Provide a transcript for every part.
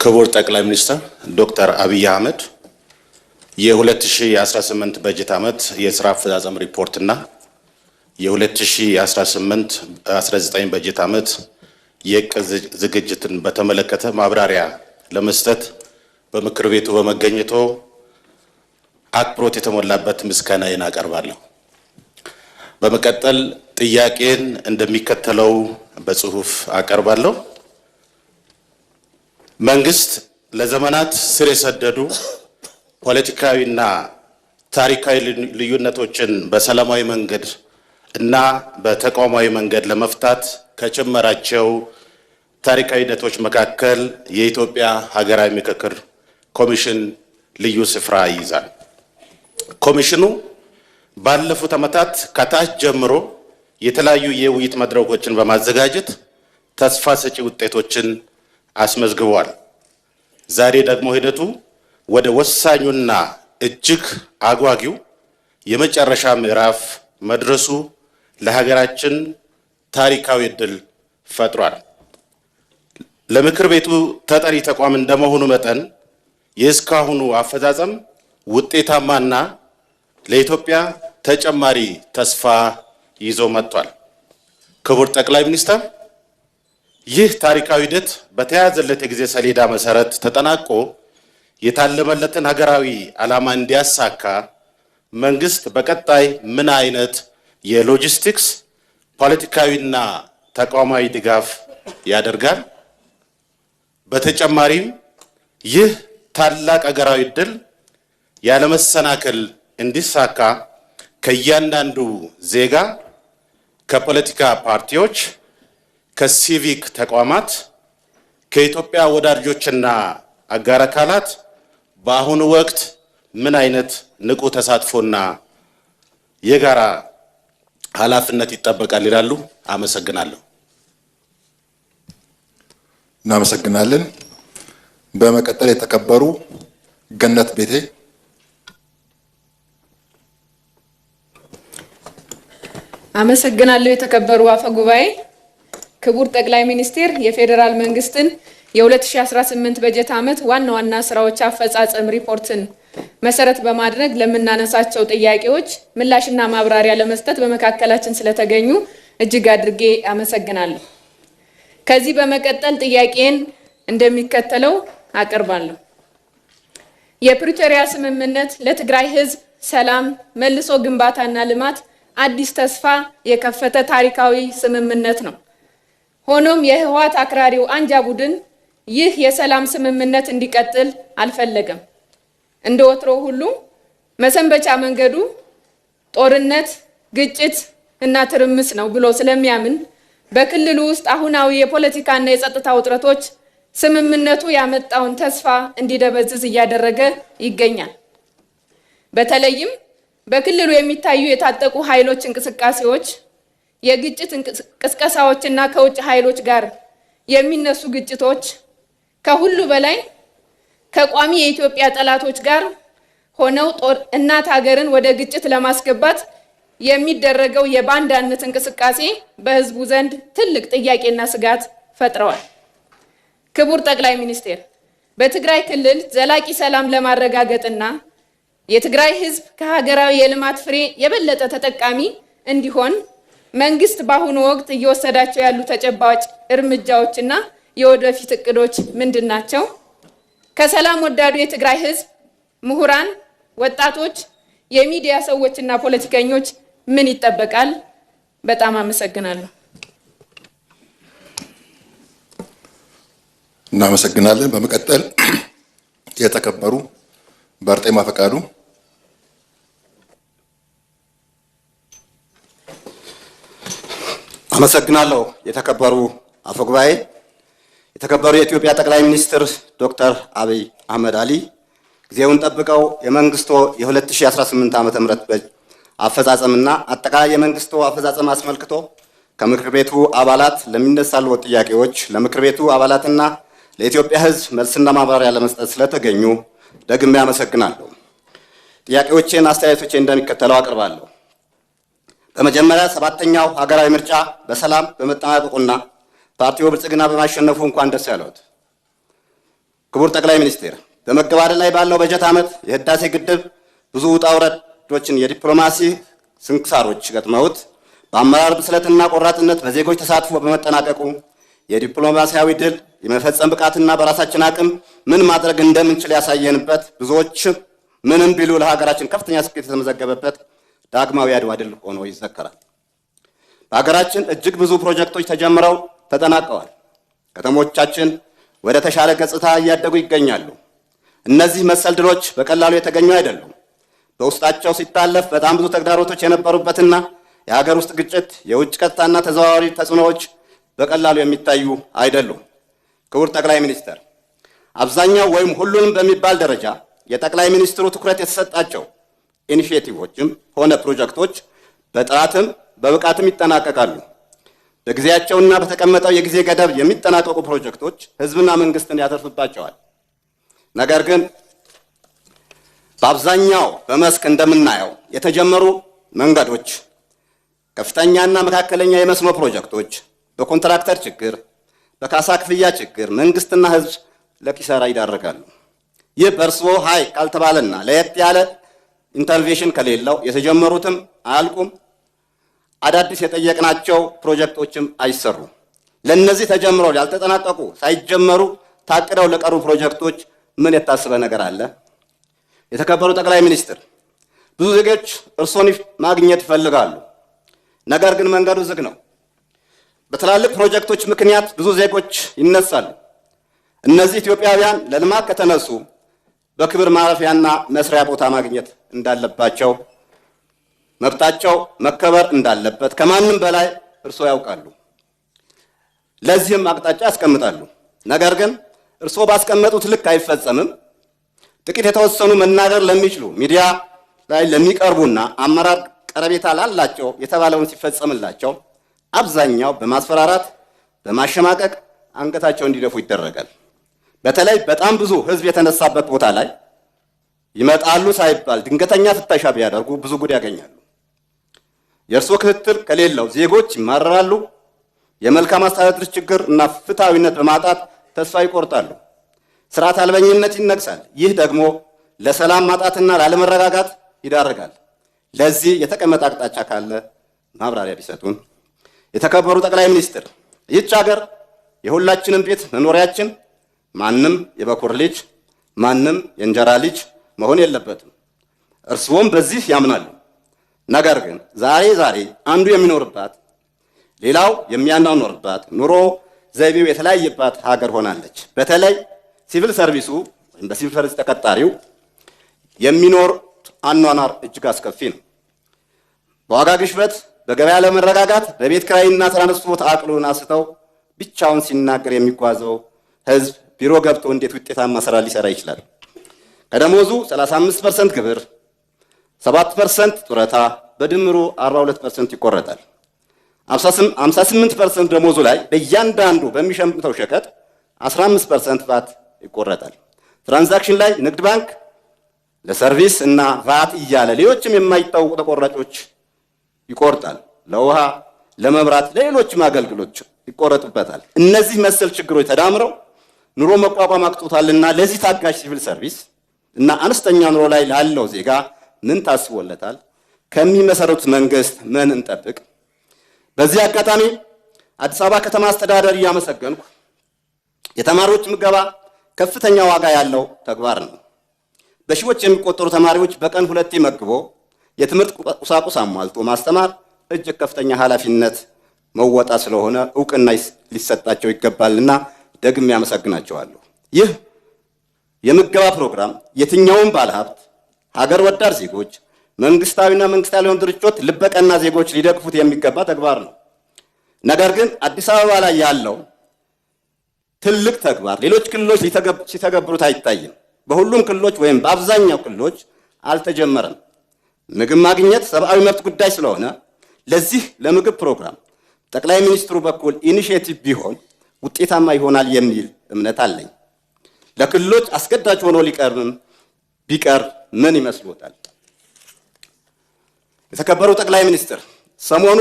ክቡር ጠቅላይ ሚኒስትር ዶክተር አብይ አህመድ የ2018 በጀት ዓመት የሥራ አፈጻጸም ሪፖርትና የ2018-19 በጀት ዓመት የዕቅድ ዝግጅትን በተመለከተ ማብራሪያ ለመስጠት በምክር ቤቱ በመገኘቶ አክብሮት የተሞላበት ምስጋናዬን አቀርባለሁ። በመቀጠል ጥያቄን እንደሚከተለው በጽሁፍ አቀርባለሁ። መንግስት ለዘመናት ስር የሰደዱ ፖለቲካዊና ታሪካዊ ልዩነቶችን በሰላማዊ መንገድ እና በተቋማዊ መንገድ ለመፍታት ከጀመራቸው ታሪካዊ ሂደቶች መካከል የኢትዮጵያ ሀገራዊ ምክክር ኮሚሽን ልዩ ስፍራ ይይዛል። ኮሚሽኑ ባለፉት ዓመታት ከታች ጀምሮ የተለያዩ የውይይት መድረኮችን በማዘጋጀት ተስፋ ሰጪ ውጤቶችን አስመዝግቧል። ዛሬ ደግሞ ሂደቱ ወደ ወሳኙና እጅግ አጓጊው የመጨረሻ ምዕራፍ መድረሱ ለሀገራችን ታሪካዊ ዕድል ፈጥሯል። ለምክር ቤቱ ተጠሪ ተቋም እንደመሆኑ መጠን የእስካሁኑ አፈጻጸም ውጤታማና ለኢትዮጵያ ተጨማሪ ተስፋ ይዞ መጥቷል። ክቡር ጠቅላይ ሚኒስትር፣ ይህ ታሪካዊ ሂደት በተያያዘለት የጊዜ ሰሌዳ መሰረት ተጠናቆ የታለመለትን ሀገራዊ ዓላማ እንዲያሳካ መንግስት በቀጣይ ምን አይነት የሎጂስቲክስ ፖለቲካዊና ተቋማዊ ድጋፍ ያደርጋል? በተጨማሪም ይህ ታላቅ ሀገራዊ ዕድል ያለመሰናከል እንዲሳካ ከእያንዳንዱ ዜጋ፣ ከፖለቲካ ፓርቲዎች፣ ከሲቪክ ተቋማት፣ ከኢትዮጵያ ወዳጆችና አጋር አካላት በአሁኑ ወቅት ምን አይነት ንቁ ተሳትፎና የጋራ ኃላፊነት ይጠበቃል ይላሉ? አመሰግናለሁ። እናመሰግናለን። በመቀጠል የተከበሩ ገነት ቤቴ። አመሰግናለሁ። የተከበሩ አፈ ጉባኤ፣ ክቡር ጠቅላይ ሚኒስትር የፌዴራል መንግስትን የ2018 በጀት ዓመት ዋና ዋና ስራዎች አፈጻጸም ሪፖርትን መሰረት በማድረግ ለምናነሳቸው ጥያቄዎች ምላሽና ማብራሪያ ለመስጠት በመካከላችን ስለተገኙ እጅግ አድርጌ አመሰግናለሁ። ከዚህ በመቀጠል ጥያቄን እንደሚከተለው አቀርባለሁ። የፕሪቶሪያ ስምምነት ለትግራይ ህዝብ ሰላም፣ መልሶ ግንባታና ልማት አዲስ ተስፋ የከፈተ ታሪካዊ ስምምነት ነው። ሆኖም የህወሓት አክራሪው አንጃ ቡድን ይህ የሰላም ስምምነት እንዲቀጥል አልፈለገም። እንደ ወትሮ ሁሉ መሰንበቻ መንገዱ ጦርነት፣ ግጭት እና ትርምስ ነው ብሎ ስለሚያምን በክልሉ ውስጥ አሁናዊ የፖለቲካና የጸጥታ ውጥረቶች ስምምነቱ ያመጣውን ተስፋ እንዲደበዝዝ እያደረገ ይገኛል። በተለይም በክልሉ የሚታዩ የታጠቁ ኃይሎች እንቅስቃሴዎች፣ የግጭት ቅስቀሳዎችና ከውጭ ኃይሎች ጋር የሚነሱ ግጭቶች፣ ከሁሉ በላይ ከቋሚ የኢትዮጵያ ጠላቶች ጋር ሆነው እናት ሀገርን ወደ ግጭት ለማስገባት የሚደረገው የባንዳነት እንቅስቃሴ በህዝቡ ዘንድ ትልቅ ጥያቄና ስጋት ፈጥረዋል። ክቡር ጠቅላይ ሚኒስትር፣ በትግራይ ክልል ዘላቂ ሰላም ለማረጋገጥና የትግራይ ህዝብ ከሀገራዊ የልማት ፍሬ የበለጠ ተጠቃሚ እንዲሆን መንግስት በአሁኑ ወቅት እየወሰዳቸው ያሉ ተጨባጭ እርምጃዎችና የወደፊት እቅዶች ምንድን ናቸው? ከሰላም ወዳዱ የትግራይ ህዝብ፣ ምሁራን፣ ወጣቶች፣ የሚዲያ ሰዎችና ፖለቲከኞች ምን ይጠበቃል? በጣም አመሰግናለሁ። እናመሰግናለን። በመቀጠል የተከበሩ በርጤማ ፈቃዱ። አመሰግናለሁ። የተከበሩ አፈ ጉባኤ፣ የተከበሩ የኢትዮጵያ ጠቅላይ ሚኒስትር ዶክተር አብይ አህመድ አሊ፣ ጊዜውን ጠብቀው የመንግስቶ የ2018 ዓ.ም አፈጻጸምና አጠቃላይ የመንግስቶ አፈጻጸም አስመልክቶ ከምክር ቤቱ አባላት ለሚነሳሉ ጥያቄዎች ለምክር ቤቱ አባላትና ለኢትዮጵያ ህዝብ መልስና ማብራሪያ ለመስጠት ስለተገኙ ደግሜ አመሰግናለሁ። ጥያቄዎቼን፣ አስተያየቶቼን እንደሚከተለው አቀርባለሁ። በመጀመሪያ ሰባተኛው ሀገራዊ ምርጫ በሰላም በመጠናቀቁና ፓርቲው ብልጽግና በማሸነፉ እንኳን ደስ ያለዎት። ክቡር ጠቅላይ ሚኒስትር፣ በመገባደድ ላይ ባለው በጀት ዓመት የህዳሴ ግድብ ብዙ ውጣ ውረዶችን የዲፕሎማሲ ስንክሳሮች ገጥመውት በአመራር ብስለትና ቆራጥነት በዜጎች ተሳትፎ በመጠናቀቁ የዲፕሎማሲያዊ ድል የመፈጸም ብቃትና በራሳችን አቅም ምን ማድረግ እንደምንችል ያሳየንበት፣ ብዙዎች ምንም ቢሉ ለሀገራችን ከፍተኛ ስኬት የተመዘገበበት ዳግማዊ አድዋ ድል ሆኖ ይዘከራል። በሀገራችን እጅግ ብዙ ፕሮጀክቶች ተጀምረው ተጠናቀዋል። ከተሞቻችን ወደ ተሻለ ገጽታ እያደጉ ይገኛሉ። እነዚህ መሰል ድሎች በቀላሉ የተገኙ አይደሉም። በውስጣቸው ሲታለፍ በጣም ብዙ ተግዳሮቶች የነበሩበትና የሀገር ውስጥ ግጭት፣ የውጭ ቀጥታና ተዘዋዋሪ ተጽዕኖዎች በቀላሉ የሚታዩ አይደሉም። ክቡር ጠቅላይ ሚኒስትር፣ አብዛኛው ወይም ሁሉንም በሚባል ደረጃ የጠቅላይ ሚኒስትሩ ትኩረት የተሰጣቸው ኢኒሼቲቮችም ሆነ ፕሮጀክቶች በጥራትም በብቃትም ይጠናቀቃሉ። በጊዜያቸውና በተቀመጠው የጊዜ ገደብ የሚጠናቀቁ ፕሮጀክቶች ህዝብና መንግስትን ያተርፍባቸዋል። ነገር ግን በአብዛኛው በመስክ እንደምናየው የተጀመሩ መንገዶች፣ ከፍተኛና መካከለኛ የመስኖ ፕሮጀክቶች በኮንትራክተር ችግር፣ በካሳ ክፍያ ችግር መንግስትና ህዝብ ለኪሳራ ይዳረጋሉ። ይህ በእርስዎ ሀይ ካልተባለና ለየት ያለ ኢንተርቬንሽን ከሌለው የተጀመሩትም አያልቁም፣ አዳዲስ የጠየቅናቸው ፕሮጀክቶችም አይሰሩም። ለእነዚህ ተጀምረው ያልተጠናቀቁ ሳይጀመሩ ታቅደው ለቀሩ ፕሮጀክቶች ምን የታሰበ ነገር አለ? የተከበሩ ጠቅላይ ሚኒስትር፣ ብዙ ዜጎች እርስዎን ማግኘት ይፈልጋሉ። ነገር ግን መንገዱ ዝግ ነው። በትላልቅ ፕሮጀክቶች ምክንያት ብዙ ዜጎች ይነሳሉ። እነዚህ ኢትዮጵያውያን ለልማት ከተነሱ በክብር ማረፊያና መስሪያ ቦታ ማግኘት እንዳለባቸው፣ መብታቸው መከበር እንዳለበት ከማንም በላይ እርስዎ ያውቃሉ። ለዚህም አቅጣጫ ያስቀምጣሉ። ነገር ግን እርስዎ ባስቀመጡት ልክ አይፈጸምም። ጥቂት የተወሰኑ መናገር ለሚችሉ ሚዲያ ላይ ለሚቀርቡና አመራር ቀረቤታ ላላቸው የተባለውን ሲፈጸምላቸው አብዛኛው በማስፈራራት በማሸማቀቅ አንገታቸው እንዲደፉ ይደረጋል። በተለይ በጣም ብዙ ህዝብ የተነሳበት ቦታ ላይ ይመጣሉ ሳይባል ድንገተኛ ፍተሻ ቢያደርጉ ብዙ ጉድ ያገኛሉ። የእርስዎ ክትትል ከሌለው ዜጎች ይማረራሉ። የመልካም አስተዳደር ችግር እና ፍትሐዊነት በማጣት ተስፋ ይቆርጣሉ። ስርዓት አልበኝነት ይነግሳል። ይህ ደግሞ ለሰላም ማጣትና ላለመረጋጋት ይዳርጋል። ለዚህ የተቀመጠ አቅጣጫ ካለ ማብራሪያ ቢሰጡን። የተከበሩ ጠቅላይ ሚኒስትር፣ ይህች ሀገር የሁላችንም ቤት መኖሪያችን፣ ማንም የበኩር ልጅ ማንም የእንጀራ ልጅ መሆን የለበትም። እርስዎም በዚህ ያምናሉ። ነገር ግን ዛሬ አንዱ የሚኖርባት ሌላው የሚያኗኖርባት ኑሮ ዘይቤው የተለያየባት ሀገር ሆናለች። በተለይ ሲቪል ሰርቪሱ ወይም በሲቪል ሰርቪስ ተቀጣሪው የሚኖር አኗኗር እጅግ አስከፊ ነው። በዋጋ ግሽበት፣ በገበያ ለመረጋጋት፣ በቤት ኪራይና ትራንስፖርት አቅሉን አስተው ብቻውን ሲናገር የሚጓዘው ህዝብ ቢሮ ገብቶ እንዴት ውጤታማ ስራ ሊሰራ ይችላል? ከደሞዙ 35% ግብር፣ 7% ጡረታ፣ በድምሩ 42% ይቆረጣል። 58% ደሞዙ ላይ በእያንዳንዱ በሚሸምተው ሸቀጥ 15% ቫት ይቆረጣል። ትራንዛክሽን ላይ ንግድ ባንክ ለሰርቪስ እና ቫት እያለ ሌሎችም የማይታወቁ ተቆራጮች ይቆርጣል። ለውሃ፣ ለመብራት፣ ለሌሎችም አገልግሎት ይቆረጥበታል። እነዚህ መሰል ችግሮች ተዳምረው ኑሮ መቋቋም አቅቶታልና ለዚህ ታጋሽ ሲቪል ሰርቪስ እና አነስተኛ ኑሮ ላይ ላለው ዜጋ ምን ታስቦለታል? ከሚመሰረቱት መንግስት ምን እንጠብቅ? በዚህ አጋጣሚ አዲስ አበባ ከተማ አስተዳደር እያመሰገንኩ የተማሪዎች ምገባ ከፍተኛ ዋጋ ያለው ተግባር ነው። በሺዎች የሚቆጠሩ ተማሪዎች በቀን 2 መግቦ የትምህርት ቁሳቁስ አሟልቶ ማስተማር እጅግ ከፍተኛ ኃላፊነት መወጣ ስለሆነ እውቅና ሊሰጣቸው ይገባልና ደግሜ ያመሰግናቸዋለሁ። ይህ የምገባ ፕሮግራም የትኛውም ባለሀብት፣ ሀገር ወዳድ ዜጎች፣ መንግስታዊና መንግስታዊ ያልሆኑ ድርጅቶች፣ ልበቀና ዜጎች ሊደግፉት የሚገባ ተግባር ነው። ነገር ግን አዲስ አበባ ላይ ያለው ትልቅ ተግባር ሌሎች ክልሎች ሲተገብሩት አይታይም። በሁሉም ክልሎች ወይም በአብዛኛው ክልሎች አልተጀመረም። ምግብ ማግኘት ሰብአዊ መብት ጉዳይ ስለሆነ ለዚህ ለምግብ ፕሮግራም ጠቅላይ ሚኒስትሩ በኩል ኢኒሼቲቭ ቢሆን ውጤታማ ይሆናል የሚል እምነት አለኝ። ለክልሎች አስገዳጅ ሆኖ ቢቀር ምን ይመስሎታል? የተከበሩ ጠቅላይ ሚኒስትር፣ ሰሞኑ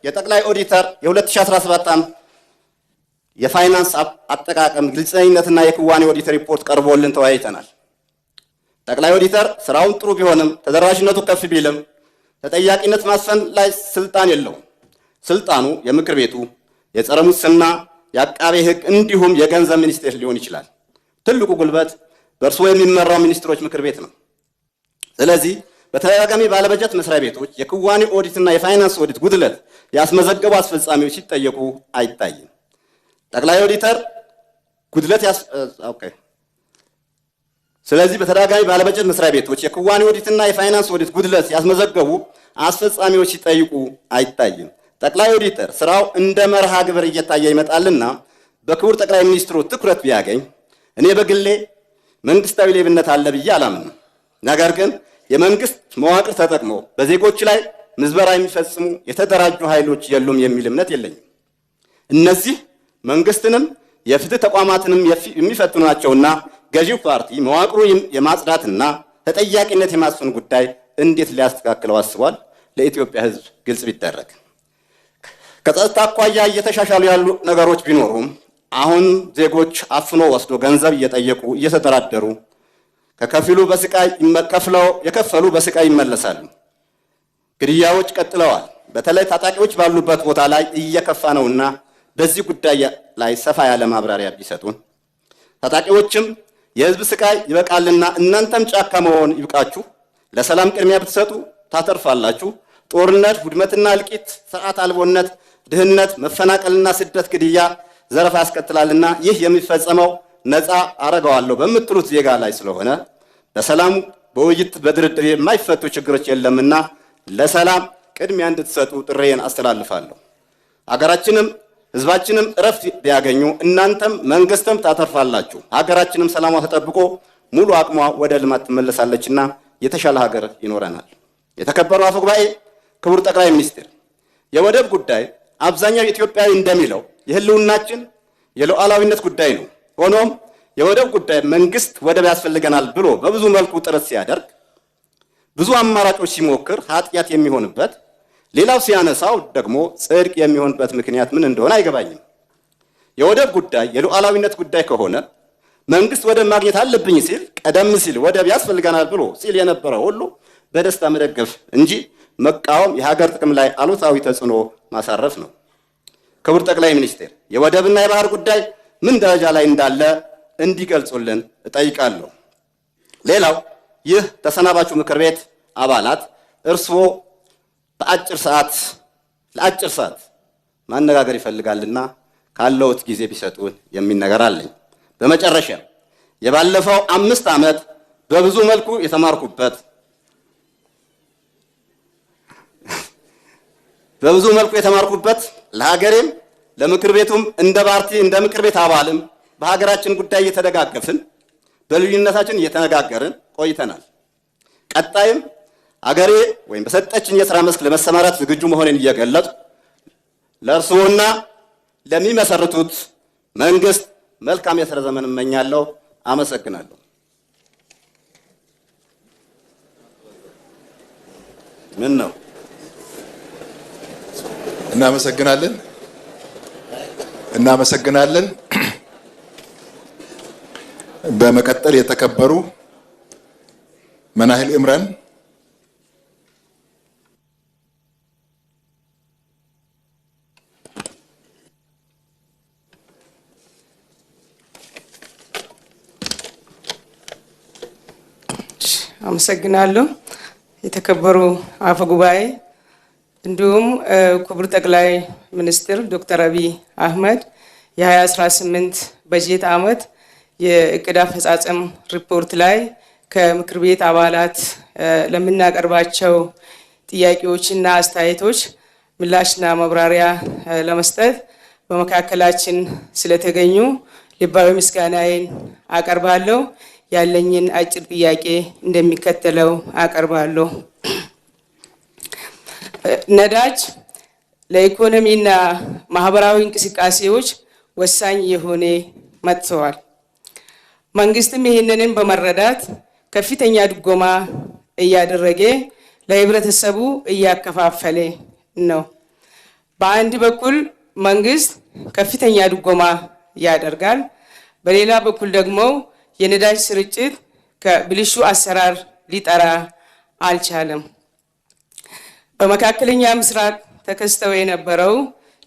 የጠቅላይ ኦዲተር የ2017 የፋይናንስ አጠቃቀም ግልጸኝነትና የክዋኔ ኦዲተር ሪፖርት ቀርቦልን ተወያይተናል። ጠቅላይ ኦዲተር ስራውን ጥሩ ቢሆንም ተደራሽነቱ ከፍ ቢልም ተጠያቂነት ማስፈን ላይ ስልጣን የለውም። ስልጣኑ የምክር ቤቱ፣ የጸረ ሙስና፣ የአቃቤ ሕግ እንዲሁም የገንዘብ ሚኒስቴር ሊሆን ይችላል። ትልቁ ጉልበት በእርስዎ የሚመራው ሚኒስትሮች ምክር ቤት ነው። ስለዚህ በተደጋጋሚ ባለበጀት መስሪያ ቤቶች የክዋኔ ኦዲትና የፋይናንስ ኦዲት ጉድለት ያስመዘገቡ አስፈጻሚዎች ሲጠየቁ አይታይም። ጠቅላይ ኦዲተር ጉድለት ስለዚህ በተደጋጋሚ ባለበጀት መስሪያ ቤቶች የክዋኔ ኦዲትና የፋይናንስ ኦዲት ጉድለት ያስመዘገቡ አስፈጻሚዎች ሲጠይቁ አይታይም። ጠቅላይ ኦዲተር ስራው እንደ መርሃ ግብር እየታየ ይመጣልና በክቡር ጠቅላይ ሚኒስትሩ ትኩረት ቢያገኝ እኔ በግሌ መንግስታዊ ሌብነት አለ ብዬ አላምንም። ነገር ግን የመንግስት መዋቅር ተጠቅሞ በዜጎች ላይ ምዝበራ የሚፈጽሙ የተደራጁ ኃይሎች የሉም የሚል እምነት የለኝም። እነዚህ መንግስትንም የፍትህ ተቋማትንም የሚፈትኑ ናቸውና ገዢው ፓርቲ መዋቅሩ የማጽዳትና ተጠያቂነት የማስፈን ጉዳይ እንዴት ሊያስተካክለው አስቧል? ለኢትዮጵያ ሕዝብ ግልጽ ቢደረግ። ከጸጥታ አኳያ እየተሻሻሉ ያሉ ነገሮች ቢኖሩም አሁን ዜጎች አፍኖ ወስዶ ገንዘብ እየጠየቁ እየተደራደሩ ከከፊሉ በስቃይ የከፈሉ በስቃይ ይመለሳሉ። ግድያዎች ቀጥለዋል። በተለይ ታጣቂዎች ባሉበት ቦታ ላይ እየከፋ ነውና በዚህ ጉዳይ ላይ ሰፋ ያለ ማብራሪያ ቢሰጡን። ታጣቂዎችም የህዝብ ስቃይ ይበቃልና እናንተም ጫካ መሆን ይብቃችሁ፣ ለሰላም ቅድሚያ ብትሰጡ ታተርፋላችሁ። ጦርነት፣ ውድመትና እልቂት፣ ስርዓት አልቦነት፣ ድህነት፣ መፈናቀልና ስደት፣ ግድያ፣ ዘረፋ ያስከትላልና ይህ የሚፈጸመው ነፃ አረጋዋለሁ በምትሉት ዜጋ ላይ ስለሆነ በሰላም በውይይት በድርድር የማይፈቱ ችግሮች የለምና ለሰላም ቅድሚያ እንድትሰጡ ጥሬን አስተላልፋለሁ። ሀገራችንም ህዝባችንም እረፍት ቢያገኙ እናንተም መንግስትም ታተርፋላችሁ። ሀገራችንም ሰላሟ ተጠብቆ ሙሉ አቅሟ ወደ ልማት ትመለሳለችና የተሻለ ሀገር ይኖረናል። የተከበሩ አፈ ጉባኤ፣ ክቡር ጠቅላይ ሚኒስትር፣ የወደብ ጉዳይ አብዛኛው ኢትዮጵያዊ እንደሚለው የህልውናችን የሉዓላዊነት ጉዳይ ነው። ሆኖም የወደብ ጉዳይ መንግስት ወደብ ያስፈልገናል ብሎ በብዙ መልኩ ጥረት ሲያደርግ ብዙ አማራጮች ሲሞክር ኃጢአት የሚሆንበት ሌላው ሲያነሳው ደግሞ ጽድቅ የሚሆንበት ምክንያት ምን እንደሆነ አይገባኝም። የወደብ ጉዳይ የሉዓላዊነት ጉዳይ ከሆነ መንግስት ወደብ ማግኘት አለብኝ ሲል ቀደም ሲል ወደብ ያስፈልገናል ብሎ ሲል የነበረው ሁሉ በደስታ መደገፍ እንጂ መቃወም የሀገር ጥቅም ላይ አሉታዊ ተጽዕኖ ማሳረፍ ነው። ክቡር ጠቅላይ ሚኒስትር፣ የወደብና የባህር ጉዳይ ምን ደረጃ ላይ እንዳለ እንዲገልጹልን እጠይቃለሁ። ሌላው ይህ ተሰናባቹ ምክር ቤት አባላት እርስዎ ለአጭር ሰዓት ማነጋገር ይፈልጋልና ካለውት ጊዜ ቢሰጡን የሚል ነገር አለኝ። በመጨረሻ የባለፈው 5 ዓመት በብዙ መልኩ የተማርኩበት ለሀገሬም ለምክር ቤቱም እንደ ፓርቲ እንደ ምክር ቤት አባልም በሀገራችን ጉዳይ እየተደጋገፍን በልዩነታችን እየተነጋገርን ቆይተናል። ቀጣይም አገሬ ወይም በሰጠችኝ የሥራ መስክ ለመሰማራት ዝግጁ መሆኔን እየገለጡ ለእርስዎና ለሚመሰርቱት መንግስት መልካም የሥራ ዘመን እመኛለሁ። አመሰግናለሁ። ምን ነው? እናመሰግናለን። በመቀጠል የተከበሩ መናህል ኢምራን አመሰግናለሁ። የተከበሩ አፈ ጉባኤ እንዲሁም ክቡር ጠቅላይ ሚኒስትር ዶክተር አብይ አህመድ የ2018 በጀት ዓመት የእቅድ አፈጻጸም ሪፖርት ላይ ከምክር ቤት አባላት ለምናቀርባቸው ጥያቄዎችና አስተያየቶች ምላሽና ማብራሪያ ለመስጠት በመካከላችን ስለተገኙ ልባዊ ምስጋናዬን አቀርባለሁ። ያለኝን አጭር ጥያቄ እንደሚከተለው አቀርባለሁ። ነዳጅ ለኢኮኖሚና ማህበራዊ እንቅስቃሴዎች ወሳኝ የሆነ መጥተዋል። መንግስትም ይህንንም በመረዳት ከፍተኛ ድጎማ እያደረገ ለህብረተሰቡ እያከፋፈለ ነው። በአንድ በኩል መንግስት ከፍተኛ ድጎማ ያደርጋል። በሌላ በኩል ደግሞ የነዳጅ ስርጭት ከብልሹ አሰራር ሊጠራ አልቻለም። በመካከለኛ ምስራቅ ተከስተው የነበረው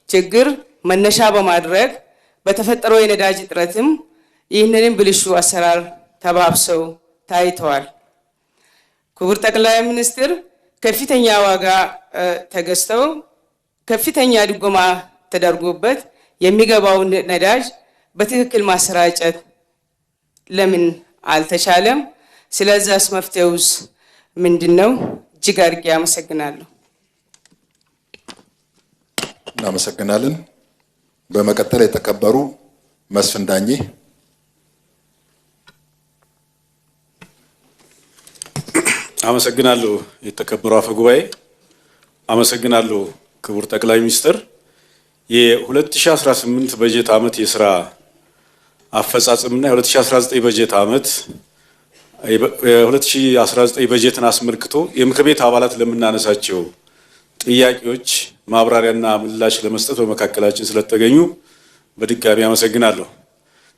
ችግር መነሻ በማድረግ በተፈጠረው የነዳጅ እጥረትም ይህንንም ብልሹ አሰራር ተባብሰው ታይተዋል። ክቡር ጠቅላይ ሚኒስትር ከፍተኛ ዋጋ ተገዝተው ከፍተኛ ድጎማ ተደርጎበት የሚገባው ነዳጅ በትክክል ማሰራጨት ለምን አልተቻለም? ስለዛስ መፍትሄውስ ምንድነው? እጅግ አድርጌ አመሰግናለሁ። እናመሰግናለን። በመቀጠል የተከበሩ መስፍን ዳኜ። አመሰግናለሁ የተከበሩ አፈ ጉባኤ። አመሰግናለሁ ክቡር ጠቅላይ ሚኒስትር። የ2018 በጀት ዓመት የስራ አፈጻጸምና የ2019 በጀት ዓመት የ2019 በጀትን አስመልክቶ የምክር ቤት አባላት ለምናነሳቸው ጥያቄዎች ማብራሪያና ምላሽ ለመስጠት በመካከላችን ስለተገኙ በድጋሚ አመሰግናለሁ።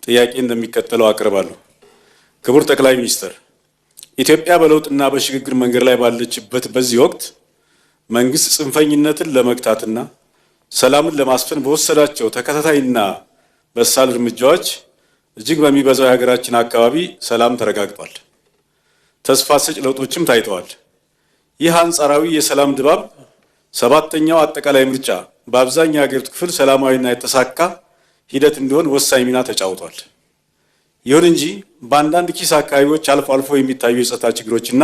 ጥያቄ እንደሚከተለው አቀርባለሁ። ክቡር ጠቅላይ ሚኒስትር፣ ኢትዮጵያ በለውጥና በሽግግር መንገድ ላይ ባለችበት በዚህ ወቅት መንግስት ጽንፈኝነትን ለመግታትና ሰላምን ለማስፈን በወሰዳቸው ተከታታይና በሳል እርምጃዎች እጅግ በሚበዛው የሀገራችን አካባቢ ሰላም ተረጋግጧል። ተስፋ ሰጭ ለውጦችም ታይተዋል። ይህ አንጻራዊ የሰላም ድባብ ሰባተኛው አጠቃላይ ምርጫ በአብዛኛው የሀገሪቱ ክፍል ሰላማዊና የተሳካ ሂደት እንዲሆን ወሳኝ ሚና ተጫውቷል። ይሁን እንጂ በአንዳንድ ኪስ አካባቢዎች አልፎ አልፎ የሚታዩ የጸጥታ ችግሮችና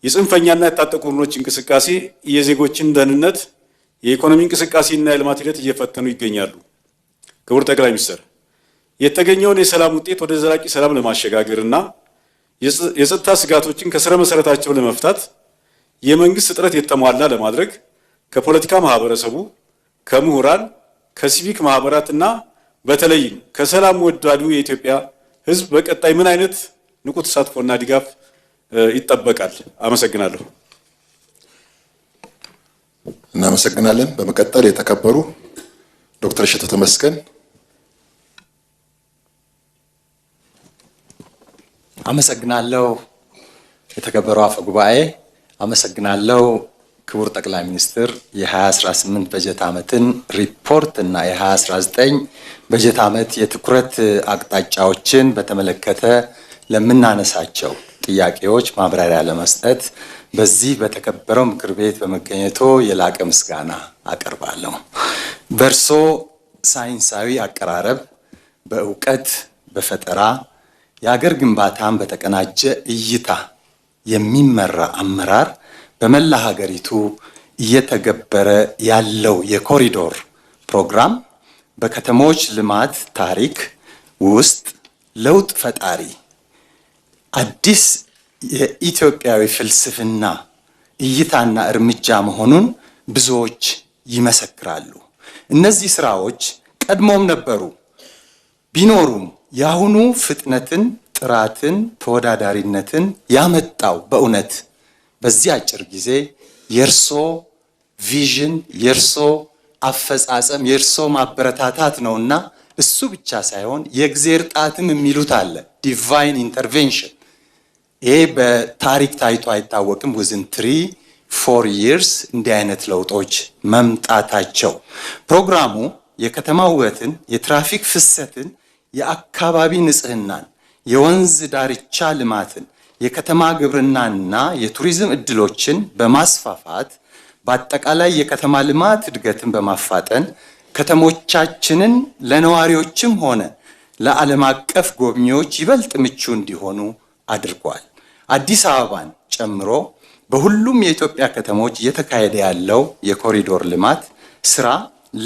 የጽንፈኛና የታጠቁ ቡድኖች እንቅስቃሴ የዜጎችን ደህንነት፣ የኢኮኖሚ እንቅስቃሴና የልማት ሂደት እየፈተኑ ይገኛሉ። ክቡር ጠቅላይ ሚኒስትር፣ የተገኘውን የሰላም ውጤት ወደ ዘላቂ ሰላም ለማሸጋገርና የጸጥታ ስጋቶችን ከስረ መሰረታቸው ለመፍታት የመንግስት ጥረት የተሟላ ለማድረግ ከፖለቲካ ማህበረሰቡ፣ ከምሁራን፣ ከሲቪክ ማህበራትና በተለይም ከሰላም ወዳዱ የኢትዮጵያ ሕዝብ በቀጣይ ምን አይነት ንቁ ተሳትፎና ድጋፍ ይጠበቃል? አመሰግናለሁ። እናመሰግናለን። በመቀጠል የተከበሩ ዶክተር እሸቱ ተመስገን። አመሰግናለሁ። የተከበሩ አፈ ጉባኤ፣ አመሰግናለሁ። ክቡር ጠቅላይ ሚኒስትር የ2018 በጀት ዓመትን ሪፖርት እና የ2019 በጀት ዓመት የትኩረት አቅጣጫዎችን በተመለከተ ለምናነሳቸው ጥያቄዎች ማብራሪያ ለመስጠት በዚህ በተከበረው ምክር ቤት በመገኘቶ የላቀ ምስጋና አቀርባለሁ። በእርሶ ሳይንሳዊ አቀራረብ፣ በእውቀት፣ በፈጠራ የሀገር ግንባታን በተቀናጀ እይታ የሚመራ አመራር በመላ ሀገሪቱ እየተገበረ ያለው የኮሪዶር ፕሮግራም በከተሞች ልማት ታሪክ ውስጥ ለውጥ ፈጣሪ አዲስ የኢትዮጵያዊ ፍልስፍና እይታና እርምጃ መሆኑን ብዙዎች ይመሰክራሉ። እነዚህ ስራዎች ቀድሞም ነበሩ ቢኖሩም የአሁኑ ፍጥነትን፣ ጥራትን፣ ተወዳዳሪነትን ያመጣው በእውነት በዚህ አጭር ጊዜ የእርሶ ቪዥን፣ የእርሶ አፈጻጸም፣ የእርሶ ማበረታታት ነውና እሱ ብቻ ሳይሆን የእግዚአብሔር ጣትም የሚሉት አለ፣ ዲቫይን ኢንተርቬንሽን። ይሄ በታሪክ ታይቶ አይታወቅም። within 3-4 years እንዲህ አይነት ለውጦች መምጣታቸው ፕሮግራሙ የከተማ ውበትን፣ የትራፊክ ፍሰትን፣ የአካባቢ ንጽህናን፣ የወንዝ ዳርቻ ልማትን፣ የከተማ ግብርናና የቱሪዝም እድሎችን በማስፋፋት በአጠቃላይ የከተማ ልማት እድገትን በማፋጠን ከተሞቻችንን ለነዋሪዎችም ሆነ ለዓለም አቀፍ ጎብኚዎች ይበልጥ ምቹ እንዲሆኑ አድርጓል። አዲስ አበባን ጨምሮ በሁሉም የኢትዮጵያ ከተሞች እየተካሄደ ያለው የኮሪዶር ልማት ስራ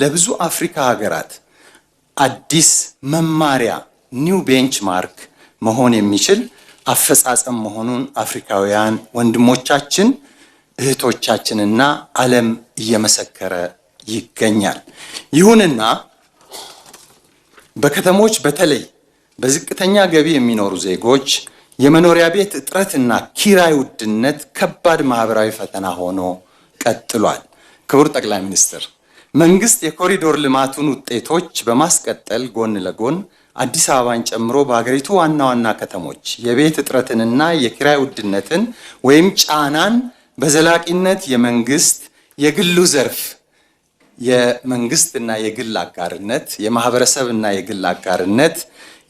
ለብዙ አፍሪካ ሀገራት አዲስ መማሪያ ኒው ቤንችማርክ መሆን የሚችል አፈጻጸም መሆኑን አፍሪካውያን ወንድሞቻችን እህቶቻችንና ዓለም እየመሰከረ ይገኛል። ይሁንና በከተሞች በተለይ በዝቅተኛ ገቢ የሚኖሩ ዜጎች የመኖሪያ ቤት እጥረትና ኪራይ ውድነት ከባድ ማህበራዊ ፈተና ሆኖ ቀጥሏል። ክቡር ጠቅላይ ሚኒስትር፣ መንግስት የኮሪዶር ልማቱን ውጤቶች በማስቀጠል ጎን ለጎን አዲስ አበባን ጨምሮ በሀገሪቱ ዋና ዋና ከተሞች የቤት እጥረትንና የኪራይ ውድነትን ወይም ጫናን በዘላቂነት የመንግስት የግሉ ዘርፍ የመንግስትና የግል አጋርነት የማህበረሰብና የግል አጋርነት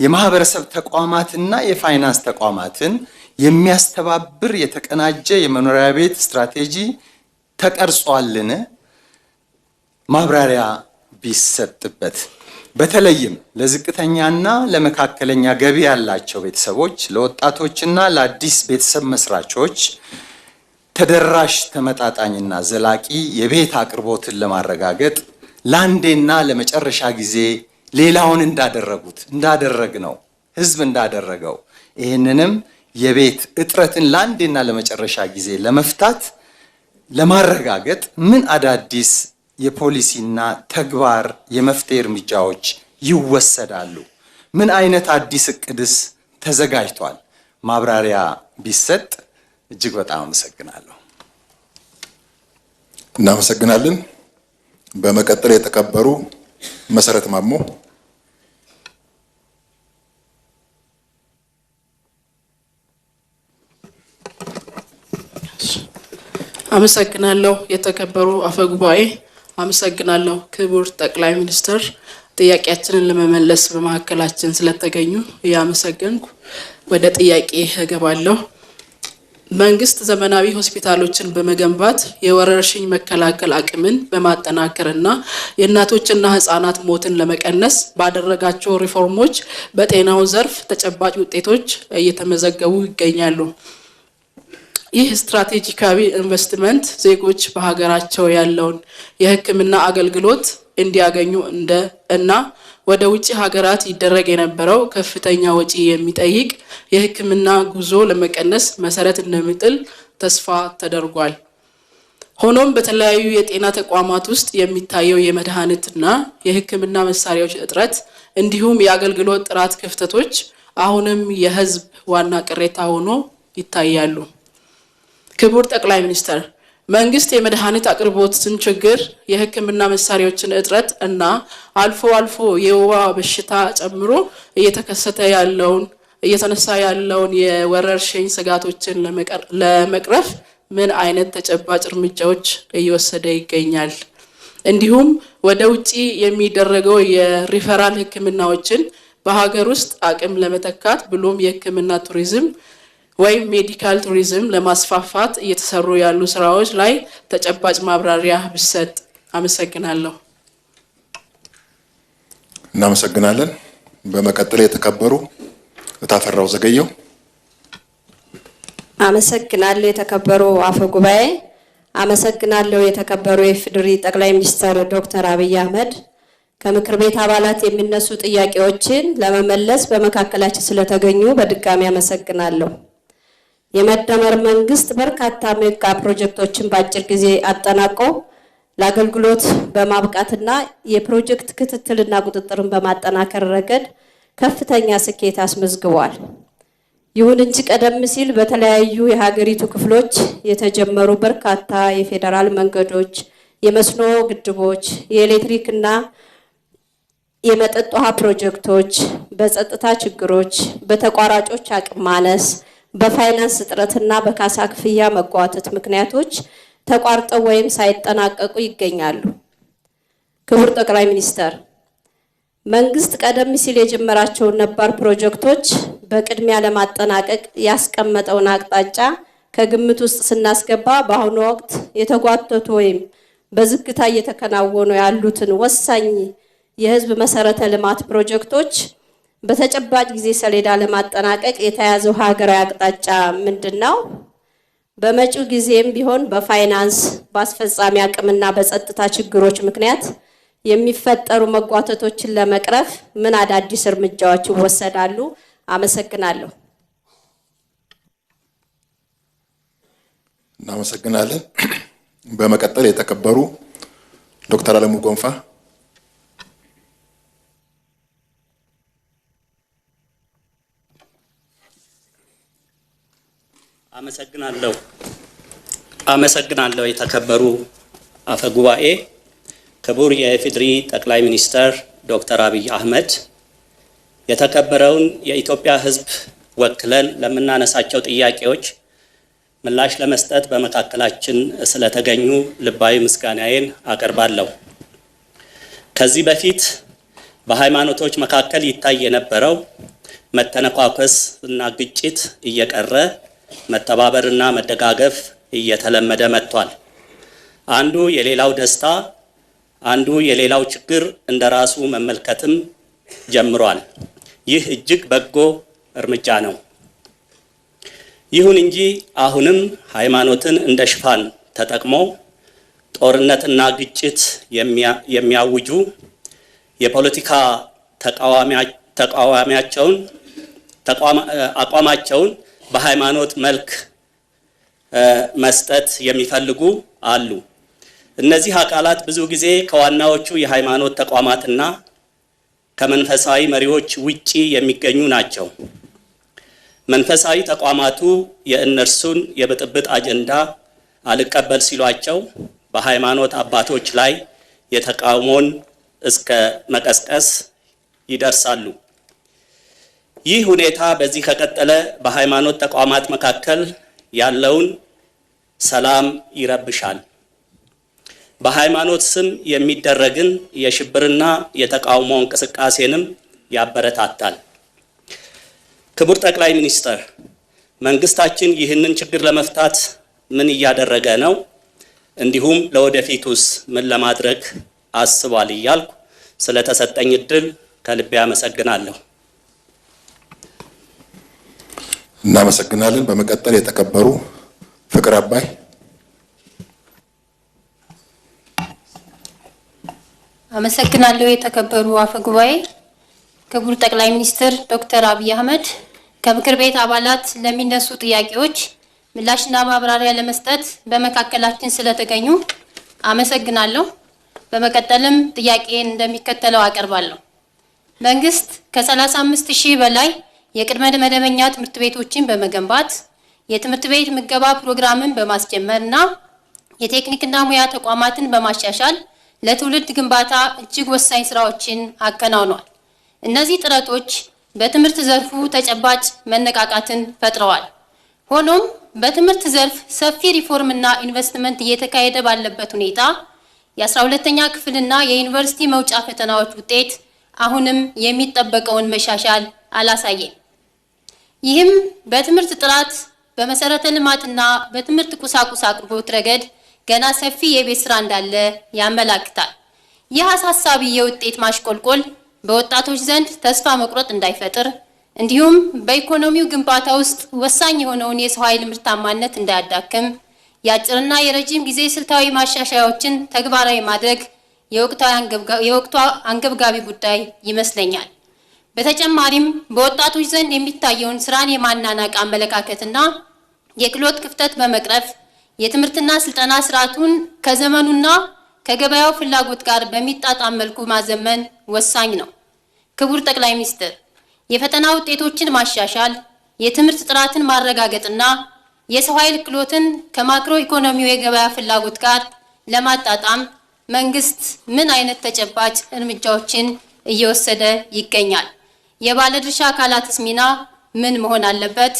የማህበረሰብ ተቋማትና የፋይናንስ ተቋማትን የሚያስተባብር የተቀናጀ የመኖሪያ ቤት ስትራቴጂ ተቀርጿልን? ማብራሪያ ቢሰጥበት። በተለይም ለዝቅተኛና ለመካከለኛ ገቢ ያላቸው ቤተሰቦች፣ ለወጣቶችና ለአዲስ ቤተሰብ መስራቾች ተደራሽ ተመጣጣኝና ዘላቂ የቤት አቅርቦትን ለማረጋገጥ ለአንዴና ለመጨረሻ ጊዜ ሌላውን እንዳደረግነው ህዝብ እንዳደረገው ይህንንም የቤት እጥረትን ለአንዴና ለመጨረሻ ጊዜ ለመፍታት ለማረጋገጥ ምን አዳዲስ የፖሊሲና ተግባር የመፍትሄ እርምጃዎች ይወሰዳሉ? ምን አይነት አዲስ እቅድስ ተዘጋጅቷል? ማብራሪያ ቢሰጥ እጅግ በጣም አመሰግናለሁ። እናመሰግናለን። በመቀጠል የተከበሩ መሰረት ማሞ። አመሰግናለሁ። የተከበሩ አፈጉባኤ፣ አመሰግናለሁ ክቡር ጠቅላይ ሚኒስትር ጥያቄያችንን ለመመለስ በመካከላችን ስለተገኙ እያመሰገንኩ ወደ ጥያቄ እገባለሁ። መንግስት ዘመናዊ ሆስፒታሎችን በመገንባት የወረርሽኝ መከላከል አቅምን በማጠናከርና የእናቶችና ህፃናት ሞትን ለመቀነስ ባደረጋቸው ሪፎርሞች በጤናው ዘርፍ ተጨባጭ ውጤቶች እየተመዘገቡ ይገኛሉ። ይህ ስትራቴጂካዊ ኢንቨስትመንት ዜጎች በሀገራቸው ያለውን የሕክምና አገልግሎት እንዲያገኙ እና ወደ ውጭ ሀገራት ይደረግ የነበረው ከፍተኛ ወጪ የሚጠይቅ የሕክምና ጉዞ ለመቀነስ መሰረት እንደሚጥል ተስፋ ተደርጓል። ሆኖም በተለያዩ የጤና ተቋማት ውስጥ የሚታየው የመድኃኒትና የሕክምና መሳሪያዎች እጥረት እንዲሁም የአገልግሎት ጥራት ክፍተቶች አሁንም የህዝብ ዋና ቅሬታ ሆኖ ይታያሉ። ክቡር ጠቅላይ ሚኒስትር፣ መንግስት የመድኃኒት አቅርቦትን ችግር፣ የሕክምና መሳሪያዎችን እጥረት እና አልፎ አልፎ የወባ በሽታ ጨምሮ እየተነሳ ያለውን የወረርሽኝ ስጋቶችን ለመቅረፍ ምን አይነት ተጨባጭ እርምጃዎች እየወሰደ ይገኛል? እንዲሁም ወደ ውጪ የሚደረገው የሪፈራል ሕክምናዎችን በሀገር ውስጥ አቅም ለመተካት ብሎም የሕክምና ቱሪዝም ወይም ሜዲካል ቱሪዝም ለማስፋፋት እየተሰሩ ያሉ ስራዎች ላይ ተጨባጭ ማብራሪያ ቢሰጥ። አመሰግናለሁ። እናመሰግናለን። በመቀጠል የተከበሩ እታፈራው ዘገየው። አመሰግናለሁ። የተከበሩ አፈ ጉባኤ፣ አመሰግናለሁ። የተከበሩ የኢፌዴሪ ጠቅላይ ሚኒስትር ዶክተር አብይ አህመድ ከምክር ቤት አባላት የሚነሱ ጥያቄዎችን ለመመለስ በመካከላችን ስለተገኙ በድጋሚ አመሰግናለሁ። የመደመር መንግስት በርካታ ሜጋ ፕሮጀክቶችን በአጭር ጊዜ አጠናቆ ለአገልግሎት በማብቃትና የፕሮጀክት ክትትልና ቁጥጥርን በማጠናከር ረገድ ከፍተኛ ስኬት አስመዝግቧል። ይሁን እንጂ ቀደም ሲል በተለያዩ የሀገሪቱ ክፍሎች የተጀመሩ በርካታ የፌዴራል መንገዶች፣ የመስኖ ግድቦች፣ የኤሌክትሪክና የመጠጥ ውሃ ፕሮጀክቶች በጸጥታ ችግሮች፣ በተቋራጮች አቅም ማነስ፣ በፋይናንስ እጥረትና በካሳ ክፍያ መጓተት ምክንያቶች ተቋርጠው ወይም ሳይጠናቀቁ ይገኛሉ። ክቡር ጠቅላይ ሚኒስትር፣ መንግስት ቀደም ሲል የጀመራቸውን ነባር ፕሮጀክቶች በቅድሚያ ለማጠናቀቅ ያስቀመጠውን አቅጣጫ ከግምት ውስጥ ስናስገባ በአሁኑ ወቅት የተጓተቱ ወይም በዝግታ እየተከናወኑ ያሉትን ወሳኝ የህዝብ መሰረተ ልማት ፕሮጀክቶች በተጨባጭ ጊዜ ሰሌዳ ለማጠናቀቅ የተያዘው ሀገራዊ አቅጣጫ ምንድነው? በመጪው ጊዜም ቢሆን በፋይናንስ በአስፈጻሚ አቅምና በጸጥታ ችግሮች ምክንያት የሚፈጠሩ መጓተቶችን ለመቅረፍ ምን አዳዲስ እርምጃዎች ይወሰዳሉ? አመሰግናለሁ። እናመሰግናለን። በመቀጠል የተከበሩ ዶክተር አለሙ ጎንፋ። አመሰግናለሁ። የተከበሩ አፈ ጉባኤ፣ ክቡር የኢፌዴሪ ጠቅላይ ሚኒስትር ዶክተር አብይ አህመድ የተከበረውን የኢትዮጵያ ሕዝብ ወክለን ለምናነሳቸው ጥያቄዎች ምላሽ ለመስጠት በመካከላችን ስለተገኙ ልባዊ ምስጋናዬን አቀርባለሁ። ከዚህ በፊት በሃይማኖቶች መካከል ይታይ የነበረው መተነኳኮስ እና ግጭት እየቀረ መተባበርና መደጋገፍ እየተለመደ መጥቷል። አንዱ የሌላው ደስታ፣ አንዱ የሌላው ችግር እንደራሱ መመልከትም ጀምሯል። ይህ እጅግ በጎ እርምጃ ነው። ይሁን እንጂ አሁንም ሃይማኖትን እንደ ሽፋን ተጠቅሞ ጦርነትና ግጭት የሚያውጁ የፖለቲካ አቋማቸውን በሃይማኖት መልክ መስጠት የሚፈልጉ አሉ። እነዚህ አካላት ብዙ ጊዜ ከዋናዎቹ የሃይማኖት ተቋማትና ከመንፈሳዊ መሪዎች ውጪ የሚገኙ ናቸው። መንፈሳዊ ተቋማቱ የእነርሱን የብጥብጥ አጀንዳ አልቀበል ሲሏቸው በሃይማኖት አባቶች ላይ የተቃውሞን እስከ መቀስቀስ ይደርሳሉ። ይህ ሁኔታ በዚህ ከቀጠለ በሃይማኖት ተቋማት መካከል ያለውን ሰላም ይረብሻል። በሃይማኖት ስም የሚደረግን የሽብርና የተቃውሞ እንቅስቃሴንም ያበረታታል። ክቡር ጠቅላይ ሚኒስትር፣ መንግስታችን ይህንን ችግር ለመፍታት ምን እያደረገ ነው? እንዲሁም ለወደፊቱስ ምን ለማድረግ አስቧል? እያልኩ ስለተሰጠኝ እድል ከልቤ አመሰግናለሁ። እናመሰግናለን። በመቀጠል የተከበሩ ፍቅር አባይ። አመሰግናለሁ። የተከበሩ አፈ ጉባኤ፣ ክቡር ጠቅላይ ሚኒስትር ዶክተር አብይ አህመድ ከምክር ቤት አባላት ለሚነሱ ጥያቄዎች ምላሽና ማብራሪያ ለመስጠት በመካከላችን ስለተገኙ አመሰግናለሁ። በመቀጠልም ጥያቄን እንደሚከተለው አቀርባለሁ። መንግስት ከ35,000 በላይ የቅድመ መደበኛ ትምህርት ቤቶችን በመገንባት የትምህርት ቤት ምገባ ፕሮግራምን በማስጀመርና የቴክኒክና ሙያ ተቋማትን በማሻሻል ለትውልድ ግንባታ እጅግ ወሳኝ ስራዎችን አከናውኗል። እነዚህ ጥረቶች በትምህርት ዘርፉ ተጨባጭ መነቃቃትን ፈጥረዋል። ሆኖም በትምህርት ዘርፍ ሰፊ ሪፎርምና ኢንቨስትመንት እየተካሄደ ባለበት ሁኔታ የ12ኛ ክፍልና የዩኒቨርሲቲ መውጫ ፈተናዎች ውጤት አሁንም የሚጠበቀውን መሻሻል አላሳየም። ይህም በትምህርት ጥራት፣ በመሰረተ ልማትና በትምህርት ቁሳቁስ አቅርቦት ረገድ ገና ሰፊ የቤት ስራ እንዳለ ያመላክታል። ይህ አሳሳቢ የውጤት ማሽቆልቆል በወጣቶች ዘንድ ተስፋ መቁረጥ እንዳይፈጥር እንዲሁም በኢኮኖሚው ግንባታ ውስጥ ወሳኝ የሆነውን የሰው ኃይል ምርታማነት እንዳያዳክም የአጭርና የረጅም ጊዜ ስልታዊ ማሻሻያዎችን ተግባራዊ ማድረግ የወቅቱ አንገብጋቢ ጉዳይ ይመስለኛል። በተጨማሪም በወጣቶች ዘንድ የሚታየውን ስራን የማናናቅ አመለካከትና የክህሎት ክፍተት በመቅረፍ የትምህርትና ስልጠና ስርዓቱን ከዘመኑና ከገበያው ፍላጎት ጋር በሚጣጣም መልኩ ማዘመን ወሳኝ ነው። ክቡር ጠቅላይ ሚኒስትር፣ የፈተና ውጤቶችን ማሻሻል፣ የትምህርት ጥራትን ማረጋገጥና የሰው ኃይል ክህሎትን ከማክሮ ኢኮኖሚው የገበያ ፍላጎት ጋር ለማጣጣም መንግስት ምን አይነት ተጨባጭ እርምጃዎችን እየወሰደ ይገኛል? የባለድርሻ አካላትስ ሚና ምን መሆን አለበት?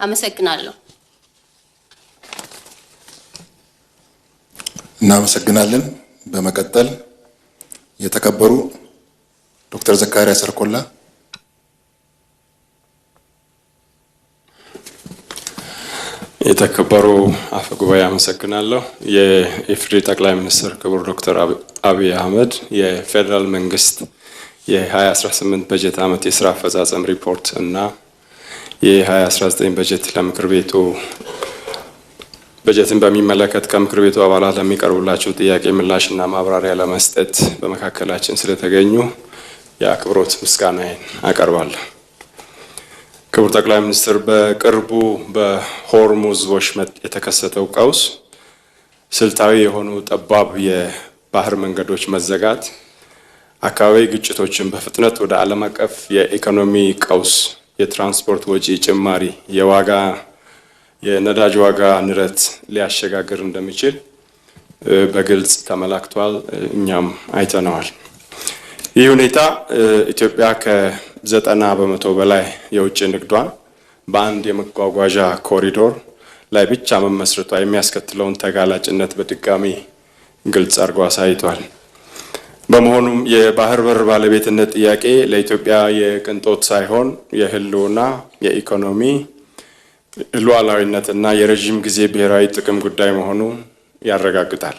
አመሰግናለሁ። እናመሰግናለን። በመቀጠል የተከበሩ ዶክተር ዘካሪያስ ሰርኮላ። የተከበሩ አፈ ጉባኤ አመሰግናለሁ። የኢፌዴሪ ጠቅላይ ሚኒስትር ክቡር ዶክተር አብይ አህመድ የፌዴራል መንግስት የ2018 በጀት ዓመት የስራ አፈጻጸም ሪፖርት እና የ2019 በጀት ለምክር ቤቱ በጀትን በሚመለከት ከምክር ቤቱ አባላት ለሚቀርቡላቸው ጥያቄ ምላሽና ማብራሪያ ለመስጠት በመካከላችን ስለተገኙ የአክብሮት ምስጋናዬን አቀርባለሁ። ክቡር ጠቅላይ ሚኒስትር፣ በቅርቡ በሆርሙዝ ወሽመጥ የተከሰተው ቀውስ፣ ስልታዊ የሆኑ ጠባብ የባህር መንገዶች መዘጋት፣ አካባቢ ግጭቶችን በፍጥነት ወደ ዓለም አቀፍ የኢኮኖሚ ቀውስ፣ የትራንስፖርት ወጪ ጭማሪ፣ የነዳጅ ዋጋ ንረት ሊያሸጋግር እንደሚችል በግልጽ ተመላክቷል፣ እኛም አይተነዋል። ይህ ሁኔታ ኢትዮጵያ ከ90 በመቶ በላይ የውጭ ንግዷን በአንድ የመጓጓዣ ኮሪዶር ላይ ብቻ መመስረቷ የሚያስከትለውን ተጋላጭነት በድጋሚ ግልጽ አድርጎ አሳይቷል። በመሆኑም የባህር በር ባለቤትነት ጥያቄ ለኢትዮጵያ የቅንጦት ሳይሆን የህልውና፣ የኢኮኖሚ ሉዓላዊነትና የረዥም ጊዜ ብሔራዊ ጥቅም ጉዳይ መሆኑን ያረጋግጣል።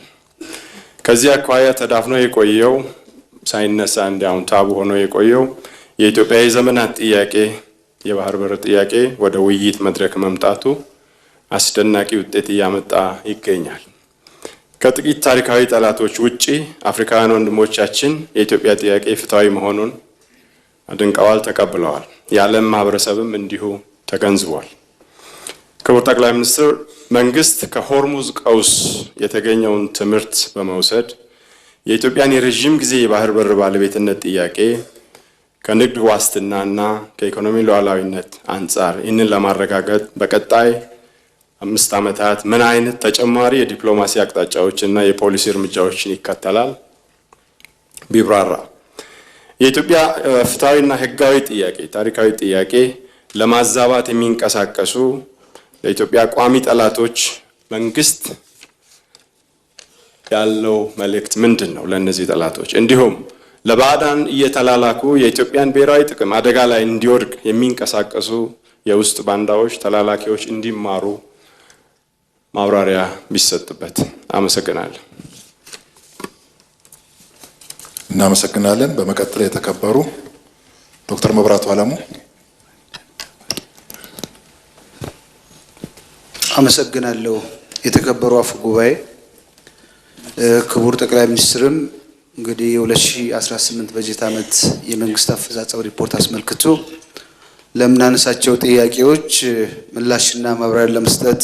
ከዚህ አኳያ ተዳፍኖ የቆየው ሳይነሳ እንዲያውም ታቡ ሆኖ የቆየው የኢትዮጵያ የዘመናት ጥያቄ የባህር በር ጥያቄ ወደ ውይይት መድረክ መምጣቱ አስደናቂ ውጤት እያመጣ ይገኛል። ከጥቂት ታሪካዊ ጠላቶች ውጪ አፍሪካውያን ወንድሞቻችን የኢትዮጵያ ጥያቄ ፍትሃዊ መሆኑን አድንቀዋል፣ ተቀብለዋል። የዓለም ማህበረሰብም እንዲሁ ተገንዝቧል። ክቡር ጠቅላይ ሚኒስትር፣ መንግስት ከሆርሙዝ ቀውስ የተገኘውን ትምህርት በመውሰድ የኢትዮጵያን የረዥም ጊዜ የባህር በር ባለቤትነት ጥያቄ ከንግድ ዋስትናና ከኢኮኖሚ ሉዓላዊነት አንጻር ይህንን ለማረጋገጥ በቀጣይ 5 ዓመታት ምን አይነት ተጨማሪ የዲፕሎማሲ አቅጣጫዎችና የፖሊሲ እርምጃዎችን ይከተላል ቢብራራ። የኢትዮጵያ ፍትሃዊና ህጋዊ ጥያቄ ታሪካዊ ጥያቄ ለማዛባት የሚንቀሳቀሱ ለኢትዮጵያ ቋሚ ጠላቶች መንግስት ያለው መልእክት ምንድን ነው? ለእነዚህ ጠላቶች እንዲሁም ለባዕዳን እየተላላኩ የኢትዮጵያን ብሔራዊ ጥቅም አደጋ ላይ እንዲወድቅ የሚንቀሳቀሱ የውስጥ ባንዳዎች፣ ተላላኪዎች እንዲማሩ ማብራሪያ ቢሰጥበት። አመሰግናለሁ። እናመሰግናለን። በመቀጠል የተከበሩ ዶክተር መብራቱ አለሙ። አመሰግናለሁ። የተከበሩ አፈ ጉባኤ፣ ክቡር ጠቅላይ ሚኒስትርም እንግዲህ የ2018 በጀት ዓመት የመንግስት አፈጻጸም ሪፖርት አስመልክቶ ለምናነሳቸው ጥያቄዎች ምላሽና ማብራሪያ ለመስጠት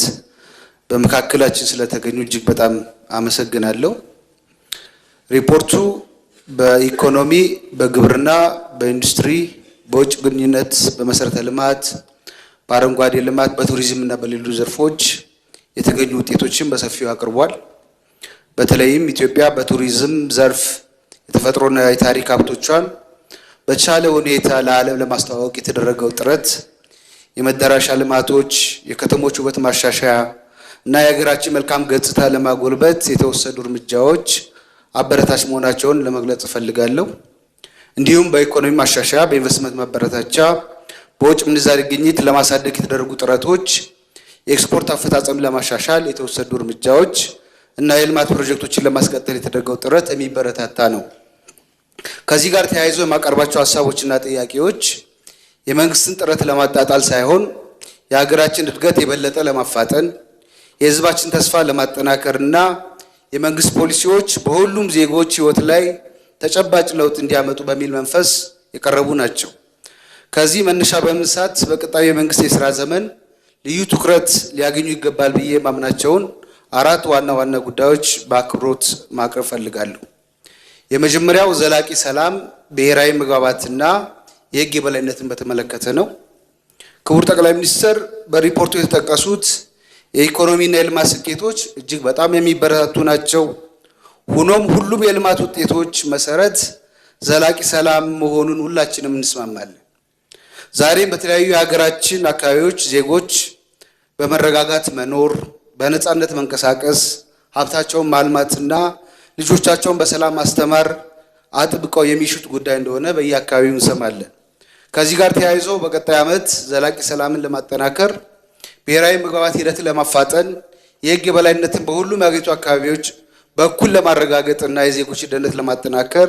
በመካከላችን ስለተገኙ እጅግ በጣም አመሰግናለሁ። ሪፖርቱ በኢኮኖሚ፣ በግብርና፣ በኢንዱስትሪ፣ በውጭ ግንኙነት፣ በመሰረተ ልማት፣ በአረንጓዴ ልማት፣ በቱሪዝም እና በሌሎች ዘርፎች የተገኙ ውጤቶችን በሰፊው አቅርቧል። በተለይም ኢትዮጵያ በቱሪዝም ዘርፍ የተፈጥሮና የታሪክ ሀብቶቿን በተሻለ ሁኔታ ለዓለም ለማስተዋወቅ የተደረገው ጥረት፣ የመዳረሻ ልማቶች፣ የከተሞች ውበት ማሻሻያ እና የሀገራችን መልካም ገጽታ ለማጎልበት የተወሰዱ እርምጃዎች አበረታች መሆናቸውን ለመግለጽ እፈልጋለሁ። እንዲሁም በኢኮኖሚ ማሻሻያ፣ በኢንቨስትመንት ማበረታቻ፣ በውጭ ምንዛሪ ግኝት ለማሳደግ የተደረጉ ጥረቶች፣ የኤክስፖርት አፈጻጸም ለማሻሻል የተወሰዱ እርምጃዎች እና የልማት ፕሮጀክቶችን ለማስቀጠል የተደረገው ጥረት የሚበረታታ ነው። ከዚህ ጋር ተያይዞ የማቀርባቸው ሀሳቦችና ጥያቄዎች የመንግስትን ጥረት ለማጣጣል ሳይሆን የሀገራችን እድገት የበለጠ ለማፋጠን፣ የህዝባችን ተስፋ ለማጠናከር እና የመንግስት ፖሊሲዎች በሁሉም ዜጎች ህይወት ላይ ተጨባጭ ለውጥ እንዲያመጡ በሚል መንፈስ የቀረቡ ናቸው። ከዚህ መነሻ በመነሳት በቀጣዩ የመንግስት የስራ ዘመን ልዩ ትኩረት ሊያገኙ ይገባል ብዬ ማምናቸውን 4 ዋና ዋና ጉዳዮች በአክብሮት ማቅረብ ፈልጋለሁ። የመጀመሪያው ዘላቂ ሰላም፣ ብሔራዊ መግባባትና የህግ የበላይነትን በተመለከተ ነው። ክቡር ጠቅላይ ሚኒስትር፣ በሪፖርቱ የተጠቀሱት የኢኮኖሚና የልማት ስኬቶች እጅግ በጣም የሚበረታቱ ናቸው። ሆኖም ሁሉም የልማት ውጤቶች መሰረት ዘላቂ ሰላም መሆኑን ሁላችንም እንስማማለን። ዛሬም በተለያዩ የሀገራችን አካባቢዎች ዜጎች በመረጋጋት መኖር፣ በነፃነት መንቀሳቀስ፣ ሀብታቸውን ማልማትና ልጆቻቸውን በሰላም ማስተማር አጥብቀው የሚሹት ጉዳይ እንደሆነ በየአካባቢው እንሰማለን። ከዚህ ጋር ተያይዞ በቀጣይ ዓመት ዘላቂ ሰላምን ለማጠናከር፣ ብሔራዊ መግባባት ሂደትን ለማፋጠን፣ የህግ የበላይነትን በሁሉም የሀገሪቱ አካባቢዎች በኩል ለማረጋገጥና የዜጎች ደህንነት ለማጠናከር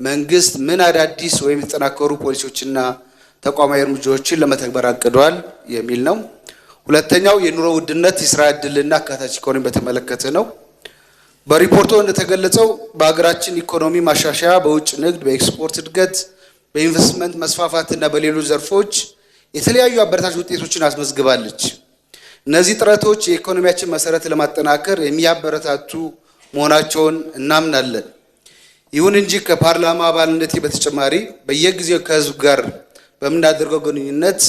መንግስት ምን አዳዲስ ወይም የተጠናከሩ ፖሊሲዎችና ተቋማዊ እርምጃዎችን ለመተግበር አቅዷል የሚል ነው። ሁለተኛው የኑሮ ውድነት፣ የስራ ዕድልና አካታች ኢኮኖሚ በተመለከተ ነው። በሪፖርቱ እንደተገለጸው በሀገራችን ኢኮኖሚ ማሻሻያ፣ በውጭ ንግድ፣ በኤክስፖርት እድገት፣ በኢንቨስትመንት መስፋፋትና በሌሎች ዘርፎች የተለያዩ አበረታች ውጤቶችን አስመዝግባለች። እነዚህ ጥረቶች የኢኮኖሚያችን መሰረት ለማጠናከር የሚያበረታቱ መሆናቸውን እናምናለን። ይሁን እንጂ ከፓርላማ አባልነቴ በተጨማሪ በየጊዜው ከህዝብ ጋር በምናደርገው ግንኙነት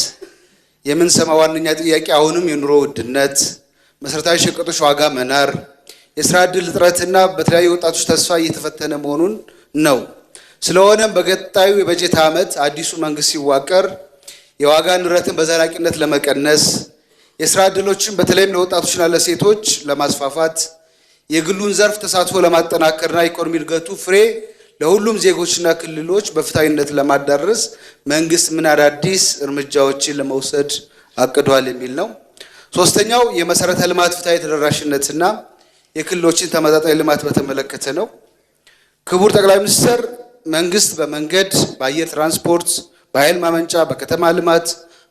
የምንሰማ ዋነኛ ጥያቄ አሁንም የኑሮ ውድነት፣ መሰረታዊ ሸቀጦች ዋጋ መናር፣ የስራ ዕድል እጥረትና በተለያዩ ወጣቶች ተስፋ እየተፈተነ መሆኑን ነው። ስለሆነም በቀጣዩ የበጀት ዓመት አዲሱ መንግስት ሲዋቀር የዋጋ ንረትን በዘላቂነት ለመቀነስ፣ የስራ ዕድሎችን በተለይም ለወጣቶችና ለሴቶች ለማስፋፋት፣ የግሉን ዘርፍ ተሳትፎ ለማጠናከርና ኢኮኖሚ እድገቱ ፍሬ ለሁሉም ዜጎችና ክልሎች በፍትሃዊነት ለማዳረስ መንግስት ምን አዳዲስ እርምጃዎችን ለመውሰድ አቅዷል የሚል ነው። ሶስተኛው የመሰረተ ልማት ፍትሃዊ ተደራሽነትና የክልሎችን ተመጣጣኝ ልማት በተመለከተ ነው። ክቡር ጠቅላይ ሚኒስትር መንግስት በመንገድ፣ በአየር ትራንስፖርት፣ በኃይል ማመንጫ፣ በከተማ ልማት፣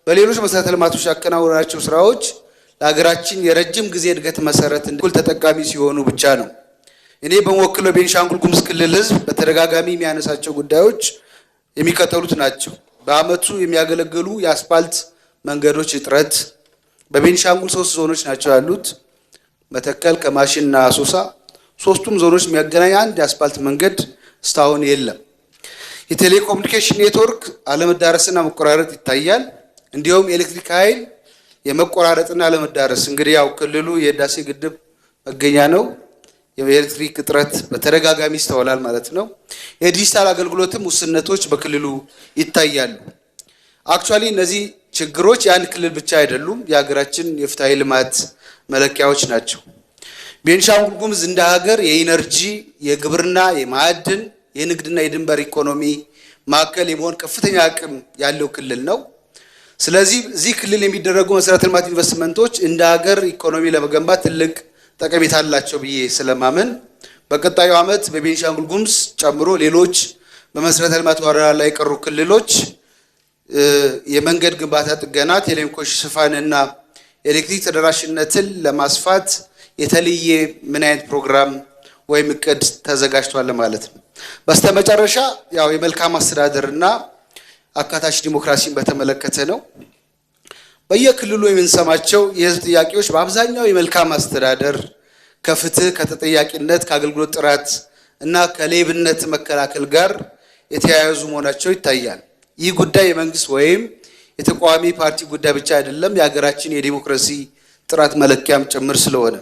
በሌሎች መሰረተ ልማቶች ያከናወናቸው ስራዎች ለሀገራችን የረጅም ጊዜ እድገት መሰረት እኩል ተጠቃሚ ሲሆኑ ብቻ ነው። እኔ በመወክለው ቤንሻንጉል ጉሙዝ ክልል ህዝብ በተደጋጋሚ የሚያነሳቸው ጉዳዮች የሚከተሉት ናቸው። በአመቱ የሚያገለግሉ የአስፓልት መንገዶች እጥረት። በቤንሻንጉል 3 ዞኖች ናቸው ያሉት፣ መተከል፣ ከማሽና አሶሳ። 3ቱም ዞኖች የሚያገናኝ አንድ የአስፓልት መንገድ እስካሁን የለም። የቴሌኮሙኒኬሽን ኔትወርክ አለመዳረስና መቆራረጥ ይታያል። እንዲሁም የኤሌክትሪክ ኃይል የመቆራረጥና አለመዳረስ፣ እንግዲህ ያው ክልሉ የህዳሴ ግድብ መገኛ ነው። የኤሌክትሪክ እጥረት በተደጋጋሚ ይስተዋላል ማለት ነው። የዲጂታል አገልግሎትም ውስንነቶች በክልሉ ይታያሉ። አክቹዋሊ እነዚህ ችግሮች የአንድ ክልል ብቻ አይደሉም፣ የሀገራችን የፍትሃዊ ልማት መለኪያዎች ናቸው። ቤንሻንጉል ጉሙዝ እንደ ሀገር የኢነርጂ፣ የግብርና፣ የማዕድን፣ የንግድና የድንበር ኢኮኖሚ ማዕከል የመሆን ከፍተኛ አቅም ያለው ክልል ነው። ስለዚህ እዚህ ክልል የሚደረጉ መሰረተ ልማት ኢንቨስትመንቶች እንደ ሀገር ኢኮኖሚ ለመገንባት ትልቅ ጠቀሜታ አላቸው ብዬ ስለማመን በቀጣዩ ዓመት በቤንሻንጉል ጉሙዝ ጨምሮ ሌሎች በመሰረተ ልማት ወረራ ላይ የቀሩ ክልሎች የመንገድ ግንባታ ጥገና፣ ቴሌኮሙኒኬሽን ሽፋንና ኤሌክትሪክ ተደራሽነትን ለማስፋት የተለየ ምን አይነት ፕሮግራም ወይም እቅድ ተዘጋጅቷል ማለት ነው። በስተመጨረሻ ያው የመልካም አስተዳደርና አካታች ዲሞክራሲን በተመለከተ ነው። በየክልሉ የምንሰማቸው የህዝብ ጥያቄዎች በአብዛኛው የመልካም አስተዳደር፣ ከፍትህ፣ ከተጠያቂነት፣ ከአገልግሎት ጥራት እና ከሌብነት መከላከል ጋር የተያያዙ መሆናቸው ይታያል። ይህ ጉዳይ የመንግስት ወይም የተቃዋሚ ፓርቲ ጉዳይ ብቻ አይደለም፣ የሀገራችን የዲሞክራሲ ጥራት መለኪያም ጭምር ስለሆነ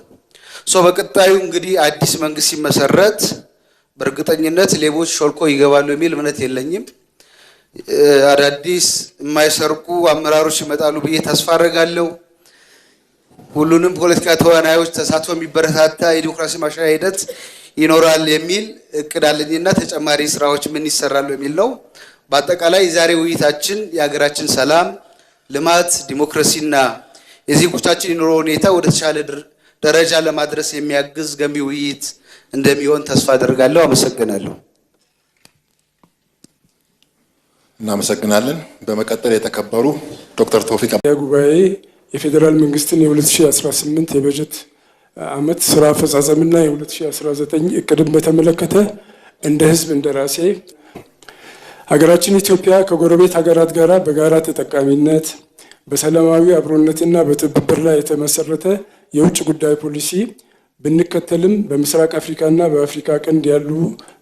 በቀጣዩ እንግዲህ አዲስ መንግስት ሲመሰረት በእርግጠኝነት ሌቦች ሾልኮ ይገባሉ የሚል እምነት የለኝም። አዳዲስ የማይሰርቁ አመራሮች ይመጣሉ ብዬ ተስፋ አደርጋለሁ። ሁሉንም ፖለቲካ ተዋናዮች ተሳትፎ የሚበረታታ የዲሞክራሲ ማሻሻያ ሂደት ይኖራል የሚል እቅድ አለኝና ተጨማሪ ስራዎች ምን ይሰራሉ የሚል ነው። በአጠቃላይ የዛሬ ውይይታችን የሀገራችን ሰላም፣ ልማት፣ ዲሞክራሲና የዜጎቻችን የኑሮ ሁኔታ ወደ ተሻለ ደረጃ ለማድረስ የሚያግዝ ገንቢ ውይይት እንደሚሆን ተስፋ አደርጋለሁ። አመሰግናለሁ። እናመሰግናለን። በመቀጠል የተከበሩ ዶክተር ቶፊቅ ጉባኤ የፌዴራል መንግስትን የ2018 የበጀት ዓመት ስራ አፈጻጸምና የ2019 እቅድን በተመለከተ እንደ ህዝብ እንደራሴ ሀገራችን ኢትዮጵያ ከጎረቤት ሀገራት ጋር በጋራ ተጠቃሚነት በሰላማዊ አብሮነትና በትብብር ላይ የተመሰረተ የውጭ ጉዳይ ፖሊሲ ብንከተልም በምስራቅ አፍሪካና በአፍሪካ ቀንድ ያሉ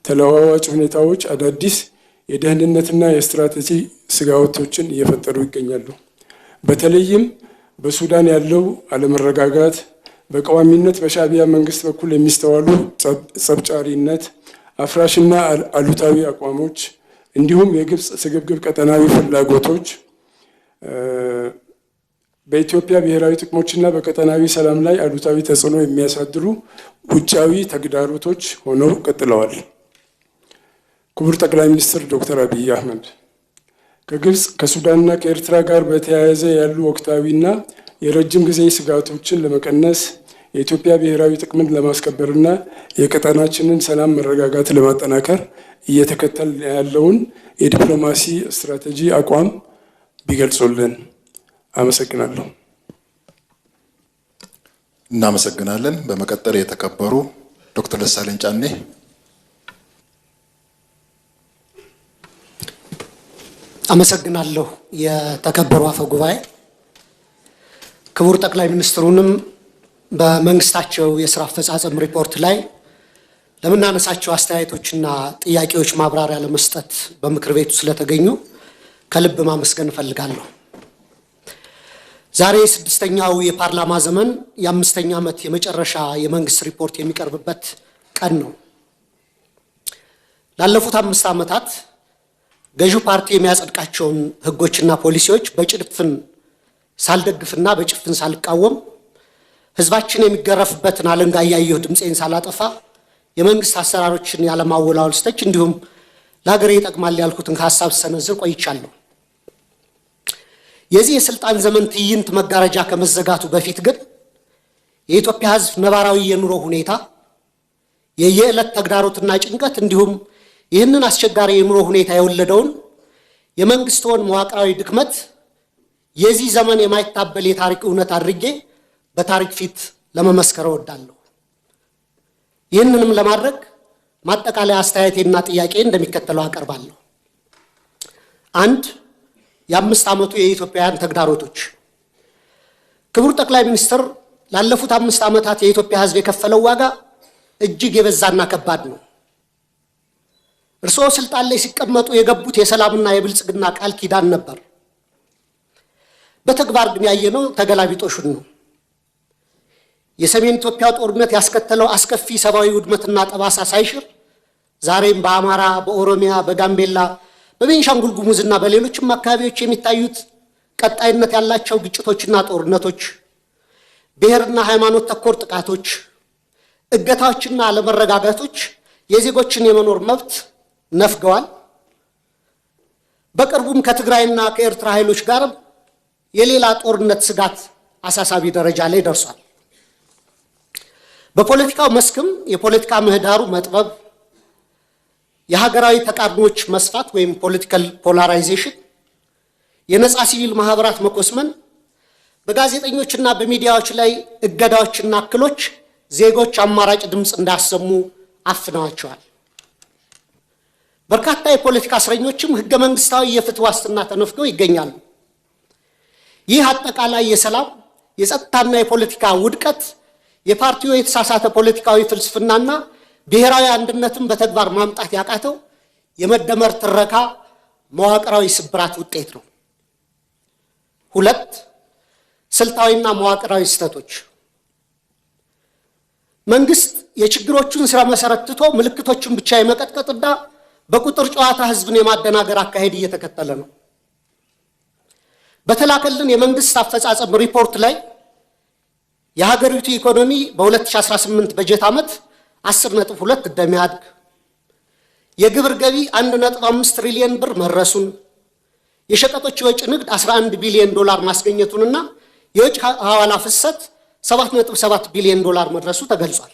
ተለዋዋጭ ሁኔታዎች አዳዲስ የደህንነትና የስትራቴጂ ስጋቶችን እየፈጠሩ ይገኛሉ። በተለይም በሱዳን ያለው አለመረጋጋት፣ በቋሚነት በሻዕቢያ መንግስት በኩል የሚስተዋሉ ጸብጫሪነት፣ አፍራሽና አሉታዊ አቋሞች እንዲሁም የግብፅ ስግብግብ ቀጠናዊ ፍላጎቶች በኢትዮጵያ ብሔራዊ ጥቅሞችና በቀጠናዊ ሰላም ላይ አሉታዊ ተጽዕኖ የሚያሳድሩ ውጫዊ ተግዳሮቶች ሆነው ቀጥለዋል። ክቡር ጠቅላይ ሚኒስትር ዶክተር አብይ አህመድ ከግብፅ ከሱዳንና ከኤርትራ ጋር በተያያዘ ያሉ ወቅታዊና የረጅም ጊዜ ስጋቶችን ለመቀነስ የኢትዮጵያ ብሔራዊ ጥቅምን ለማስከበርና የቀጠናችንን ሰላም መረጋጋት ለማጠናከር እየተከተል ያለውን የዲፕሎማሲ ስትራቴጂ አቋም ቢገልጹልን። አመሰግናለሁ። እናመሰግናለን። በመቀጠል የተከበሩ ዶክተር ደሳለኝ ጫኔ። አመሰግናለሁ። የተከበሩ አፈ ጉባኤ፣ ክቡር ጠቅላይ ሚኒስትሩንም በመንግስታቸው የስራ አፈጻጸም ሪፖርት ላይ ለምናነሳቸው አስተያየቶችና ጥያቄዎች ማብራሪያ ለመስጠት በምክር ቤቱ ስለተገኙ ከልብ ማመስገን እፈልጋለሁ። ዛሬ ስድስተኛው የፓርላማ ዘመን የ5ኛ ዓመት የመጨረሻ የመንግስት ሪፖርት የሚቀርብበት ቀን ነው። ላለፉት 5 ዓመታት ገዢው ፓርቲ የሚያጸድቃቸውን ህጎችና ፖሊሲዎች በጭፍን ሳልደግፍና በጭፍን ሳልቃወም ህዝባችን የሚገረፍበትን አለንጋ እያየሁ ድምፄን ሳላጠፋ የመንግስት አሰራሮችን ያለማወላወል ስተች እንዲሁም ለሀገሬ ይጠቅማል ያልኩትን ሀሳብ ሰነዝር ቆይቻለሁ። የዚህ የስልጣን ዘመን ትዕይንት መጋረጃ ከመዘጋቱ በፊት ግን የኢትዮጵያ ህዝብ ነባራዊ የኑሮ ሁኔታ፣ የየዕለት ተግዳሮትና ጭንቀት እንዲሁም ይህንን አስቸጋሪ የኑሮ ሁኔታ የወለደውን የመንግስትን መዋቅራዊ ድክመት የዚህ ዘመን የማይታበል የታሪክ እውነት አድርጌ በታሪክ ፊት ለመመስከር እወዳለሁ። ይህንንም ለማድረግ ማጠቃለያ አስተያየቴና ጥያቄ እንደሚከተለው አቀርባለሁ። 1. የ5 ዓመቱ የኢትዮጵያውያን ተግዳሮቶች። ክቡር ጠቅላይ ሚኒስትር፣ ላለፉት 5 ዓመታት የኢትዮጵያ ህዝብ የከፈለው ዋጋ እጅግ የበዛና ከባድ ነው። እርስዎ ስልጣን ላይ ሲቀመጡ የገቡት የሰላምና የብልጽግና ቃል ኪዳን ነበር። በተግባር ግን ያየነው ተገላቢጦሹን ነው። የሰሜን ኢትዮጵያ ጦርነት ያስከተለው አስከፊ ሰብአዊ ውድመትና ጠባሳ ሳይሽር ዛሬም በአማራ፣ በኦሮሚያ፣ በጋምቤላ፣ በቤንሻንጉል ጉሙዝና በሌሎችም አካባቢዎች የሚታዩት ቀጣይነት ያላቸው ግጭቶችና ጦርነቶች፣ ብሔርና ሃይማኖት ተኮር ጥቃቶች፣ እገታዎችና አለመረጋጋቶች የዜጎችን የመኖር መብት ነፍገዋል። በቅርቡም ከትግራይና ከኤርትራ ኃይሎች ጋር የሌላ ጦርነት ስጋት አሳሳቢ ደረጃ ላይ ደርሷል። በፖለቲካው መስክም የፖለቲካ ምህዳሩ መጥበብ፣ የሀገራዊ ተቃርኖች መስፋት ወይም ፖለቲካል ፖላራይዜሽን፣ የነጻ ሲቪል ማህበራት መኮስመን፣ በጋዜጠኞችና በሚዲያዎች ላይ እገዳዎችና እክሎች ዜጎች አማራጭ ድምፅ እንዳያሰሙ አፍነዋቸዋል። በርካታ የፖለቲካ እስረኞችም ህገ መንግስታዊ የፍትህ ዋስትና ተነፍገው ይገኛሉ። ይህ አጠቃላይ የሰላም የጸጥታና የፖለቲካ ውድቀት የፓርቲው የተሳሳተ ፖለቲካዊ ፍልስፍናና ብሔራዊ አንድነትን በተግባር ማምጣት ያቃተው የመደመር ትረካ መዋቅራዊ ስብራት ውጤት ነው። 2. ስልታዊና መዋቅራዊ ስህተቶች። መንግስት የችግሮቹን ስራ መሰረት ትቶ ምልክቶችን ብቻ የመቀጥቀጥና በቁጥር ጨዋታ ህዝብን የማደናገር አካሄድ እየተከተለ ነው። በተላከልን የመንግስት አፈጻጸም ሪፖርት ላይ የሀገሪቱ ኢኮኖሚ በ2018 በጀት ዓመት 10.2 እንደሚያድግ፣ የግብር ገቢ 1.5 ትሪሊዮን ብር መድረሱን፣ የሸቀጦች የወጭ ንግድ 11 ቢሊዮን ዶላር ማስገኘቱንና የውጭ ሐዋላ ፍሰት 7.7 ቢሊዮን ዶላር መድረሱ ተገልጿል።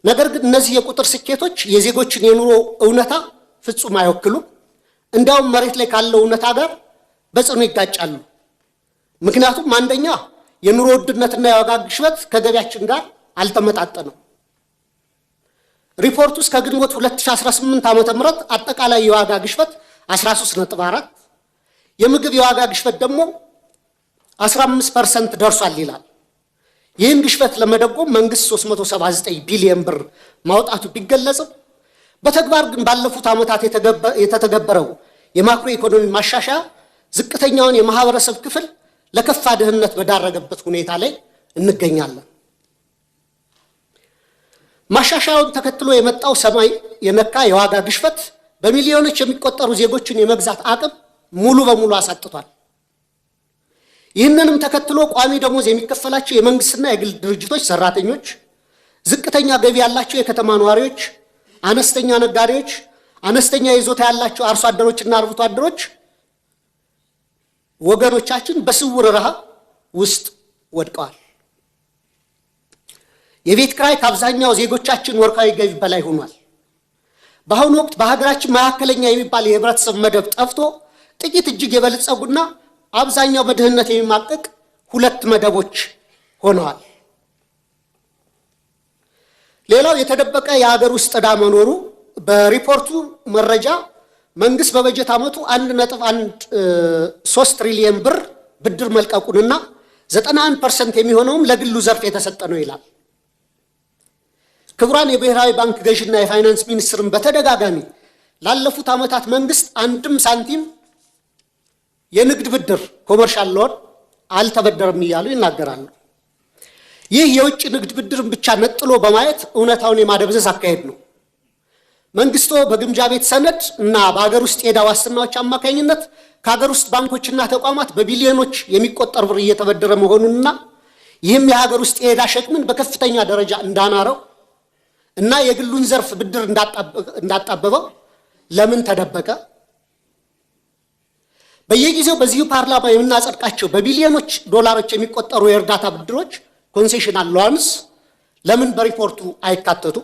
ነገር ግን እነዚህ የቁጥር ስኬቶች የዜጎችን የኑሮ እውነታ ፍጹም አይወክሉም። እንዲያውም መሬት ላይ ካለው እውነታ ጋር በጽኑ ይጋጫሉ። ምክንያቱም አንደኛ የኑሮ ውድነትና የዋጋ ግሽበት ከገቢያችን ጋር አልተመጣጠነም። ሪፖርቱ እስከ ግንቦት 2018 ዓ.ም አጠቃላይ የዋጋ ግሽበት 13.4፣ የምግብ የዋጋ ግሽበት ደግሞ 15% ደርሷል ይላል። ይህን ግሽበት ለመደጎም መንግስት 379 ቢሊዮን ብር ማውጣቱ ቢገለጽም በተግባር ግን ባለፉት ዓመታት የተተገበረው የማክሮ ኢኮኖሚ ማሻሻያ ዝቅተኛውን የማህበረሰብ ክፍል ለከፋ ድህነት በዳረገበት ሁኔታ ላይ እንገኛለን። ማሻሻያውን ተከትሎ የመጣው ሰማይ የነካ የዋጋ ግሽበት በሚሊዮኖች የሚቆጠሩ ዜጎችን የመግዛት አቅም ሙሉ በሙሉ አሳጥቷል። ይህንንም ተከትሎ ቋሚ ደሞዝ የሚከፈላቸው የመንግስትና የግል ድርጅቶች ሰራተኞች፣ ዝቅተኛ ገቢ ያላቸው የከተማ ነዋሪዎች፣ አነስተኛ ነጋዴዎች፣ አነስተኛ ይዞታ ያላቸው አርሶ አደሮችና አርብቶ አደሮች ወገኖቻችን በስውር ረሃብ ውስጥ ወድቀዋል። የቤት ኪራይ ከአብዛኛው ዜጎቻችን ወርሃዊ ገቢ በላይ ሆኗል። በአሁኑ ወቅት በሀገራችን መካከለኛ የሚባል የህብረተሰብ መደብ ጠፍቶ ጥቂት እጅግ የበለጸጉና አብዛኛው በድህነት የሚማቀቅ 2 መደቦች ሆነዋል። ሌላው የተደበቀ የሀገር ውስጥ ዕዳ መኖሩ በሪፖርቱ መረጃ መንግስት በበጀት ዓመቱ 1.13 ትሪሊዮን ብር ብድር መልቀቁንና 91% የሚሆነውም ለግሉ ዘርፍ የተሰጠ ነው ይላል። ክቡራን የብሔራዊ ባንክ ገዥና የፋይናንስ ሚኒስትርን በተደጋጋሚ ላለፉት ዓመታት መንግስት አንድም ሳንቲም የንግድ ብድር ኮመርሻል ሎን አልተበደረም እያሉ ይናገራሉ። ይህ የውጭ ንግድ ብድርን ብቻ ነጥሎ በማየት እውነታውን የማደብዘዝ አካሄድ ነው። መንግስቶ በግምጃ ቤት ሰነድ እና በሀገር ውስጥ የዕዳ ዋስትናዎች አማካኝነት ከሀገር ውስጥ ባንኮችና ተቋማት በቢሊዮኖች የሚቆጠር ብር እየተበደረ መሆኑንና ይህም የሀገር ውስጥ የዕዳ ሸክምን በከፍተኛ ደረጃ እንዳናረው እና የግሉን ዘርፍ ብድር እንዳጣበበው ለምን ተደበቀ? በየጊዜው በዚሁ ፓርላማ የምናጸድቃቸው በቢሊዮኖች ዶላሮች የሚቆጠሩ የእርዳታ ብድሮች ኮንሴሽናል ሎንስ ለምን በሪፖርቱ አይካተቱ?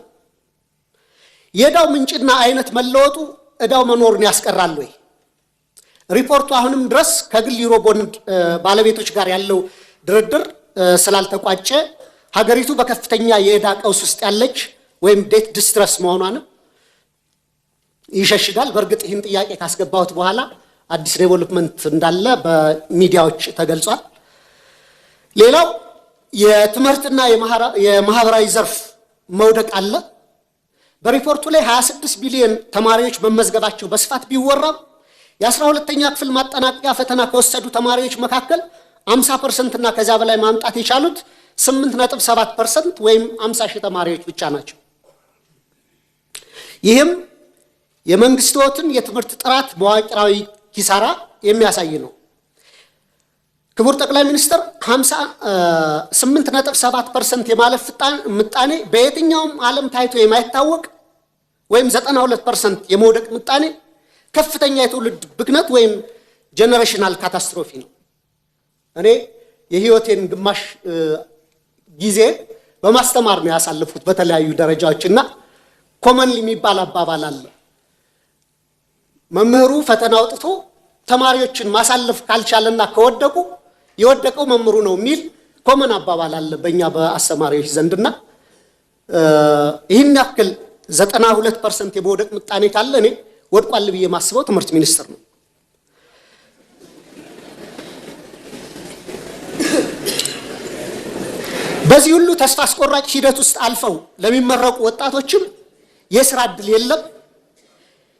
የዕዳው ምንጭና አይነት መለወጡ ዕዳው መኖሩን ያስቀራል ወይ? ሪፖርቱ አሁንም ድረስ ከግል ዩሮ ቦንድ ባለቤቶች ጋር ያለው ድርድር ስላልተቋጨ ሀገሪቱ በከፍተኛ የዕዳ ቀውስ ውስጥ ያለች ወይም ዴት ዲስትረስ መሆኗንም ይሸሽጋል። በእርግጥ ይህን ጥያቄ ካስገባሁት በኋላ አዲስ ዴቨሎፕመንት እንዳለ በሚዲያዎች ተገልጿል። ሌላው የትምህርትና የማህበራዊ ዘርፍ መውደቅ አለ። በሪፖርቱ ላይ 26 ቢሊዮን ተማሪዎች መመዝገባቸው በስፋት ቢወራም የ12ኛ ክፍል ማጠናቀቂያ ፈተና ከወሰዱ ተማሪዎች መካከል 50% እና ከዛ በላይ ማምጣት የቻሉት 8.7% ወይም 50 ሺህ ተማሪዎች ብቻ ናቸው። ይህም የመንግስትን የትምህርት ጥራት መዋቅራዊ ኪሳራ የሚያሳይ ነው። ክቡር ጠቅላይ ሚኒስትር 8.7% የማለፍ ምጣኔ በየትኛውም ዓለም ታይቶ የማይታወቅ ወይም 92% የመውደቅ ምጣኔ ከፍተኛ የትውልድ ብክነት ወይም ጄኔሬሽናል ካታስትሮፊ ነው። እኔ የህይወቴን ግማሽ ጊዜ በማስተማር ነው ያሳለፉት በተለያዩ ደረጃዎችና ኮመንሊ የሚባል አባባል አለ። መምህሩ ፈተና አውጥቶ ተማሪዎችን ማሳለፍ ካልቻለና ከወደቁ የወደቀው መምህሩ ነው የሚል ኮመን አባባል አለ በእኛ በአስተማሪዎች ዘንድና ይህን ያክል 92% የመውደቅ ምጣኔ ካለ እኔ ወድቋል ብዬ ማስበው ትምህርት ሚኒስቴር ነው። በዚህ ሁሉ ተስፋ አስቆራጭ ሂደት ውስጥ አልፈው ለሚመረቁ ወጣቶችም የስራ ዕድል የለም።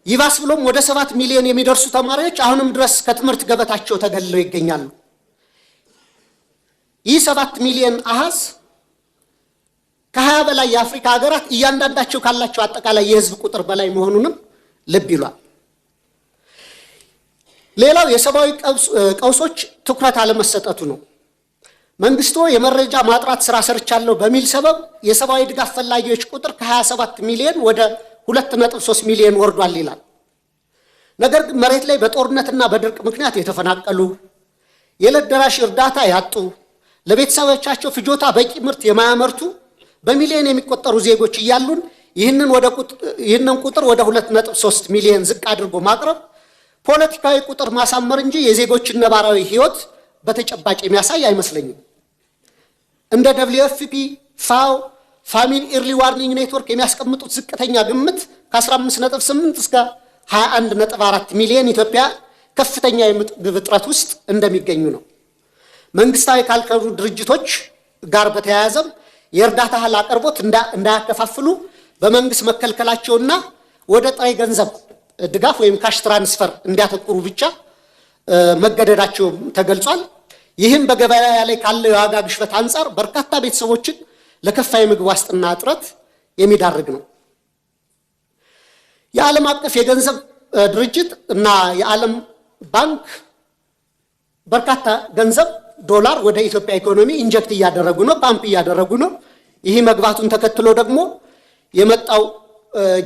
ይባስ ብሎም ወደ 7 ሚሊዮን የሚደርሱ ተማሪዎች አሁንም ድረስ ከትምህርት ገበታቸው ተገልለው ይገኛሉ። ይህ 7 ሚሊዮን አሃዝ ከ20 በላይ የአፍሪካ ሀገራት እያንዳንዳቸው ካላቸው አጠቃላይ የህዝብ ቁጥር በላይ መሆኑንም ልብ ይሏል። ሌላው የሰብአዊ ቀውሶች ትኩረት አለመሰጠቱ ነው። መንግስቱ የመረጃ ማጥራት ስራ ሰርቻለሁ በሚል ሰበብ የሰብአዊ ድጋፍ ፈላጊዎች ቁጥር ከ27 ሚሊዮን ወደ 2.3 ሚሊዮን ወርዷል ይላል። ነገር ግን መሬት ላይ በጦርነትና በድርቅ ምክንያት የተፈናቀሉ፣ የዕለት ደራሽ እርዳታ ያጡ፣ ለቤተሰቦቻቸው ፍጆታ በቂ ምርት የማያመርቱ በሚሊዮን የሚቆጠሩ ዜጎች እያሉን ይህንን ቁጥር ወደ 2.3 ሚሊዮን ዝቅ አድርጎ ማቅረብ ፖለቲካዊ ቁጥር ማሳመር እንጂ የዜጎችን ነባራዊ ህይወት በተጨባጭ የሚያሳይ አይመስለኝም። እንደ WFP፣ ፋኦ፣ ፋሚን ኢርሊ ዋርኒንግ ኔትወርክ የሚያስቀምጡት ዝቅተኛ ግምት ከ15.8 እስከ 21.4 ሚሊዮን ኢትዮጵያ ከፍተኛ የምግብ እጥረት ውስጥ እንደሚገኙ ነው። መንግስታዊ ካልከሩ ድርጅቶች ጋር በተያያዘም የእርዳታ እህል አቅርቦት እንዳያከፋፍሉ በመንግስት መከልከላቸውና ወደ ጥሬ ገንዘብ ድጋፍ ወይም ካሽ ትራንስፈር እንዲያተኩሩ ብቻ መገደዳቸው ተገልጿል። ይህም በገበያ ላይ ካለው የዋጋ ግሽበት አንጻር በርካታ ቤተሰቦችን ለከፋ የምግብ ዋስትና እጥረት የሚዳርግ ነው። የዓለም አቀፍ የገንዘብ ድርጅት እና የዓለም ባንክ በርካታ ገንዘብ ዶላር ወደ ኢትዮጵያ ኢኮኖሚ ኢንጀክት እያደረጉ ነው፣ ፓምፕ እያደረጉ ነው። ይህ መግባቱን ተከትሎ ደግሞ የመጣው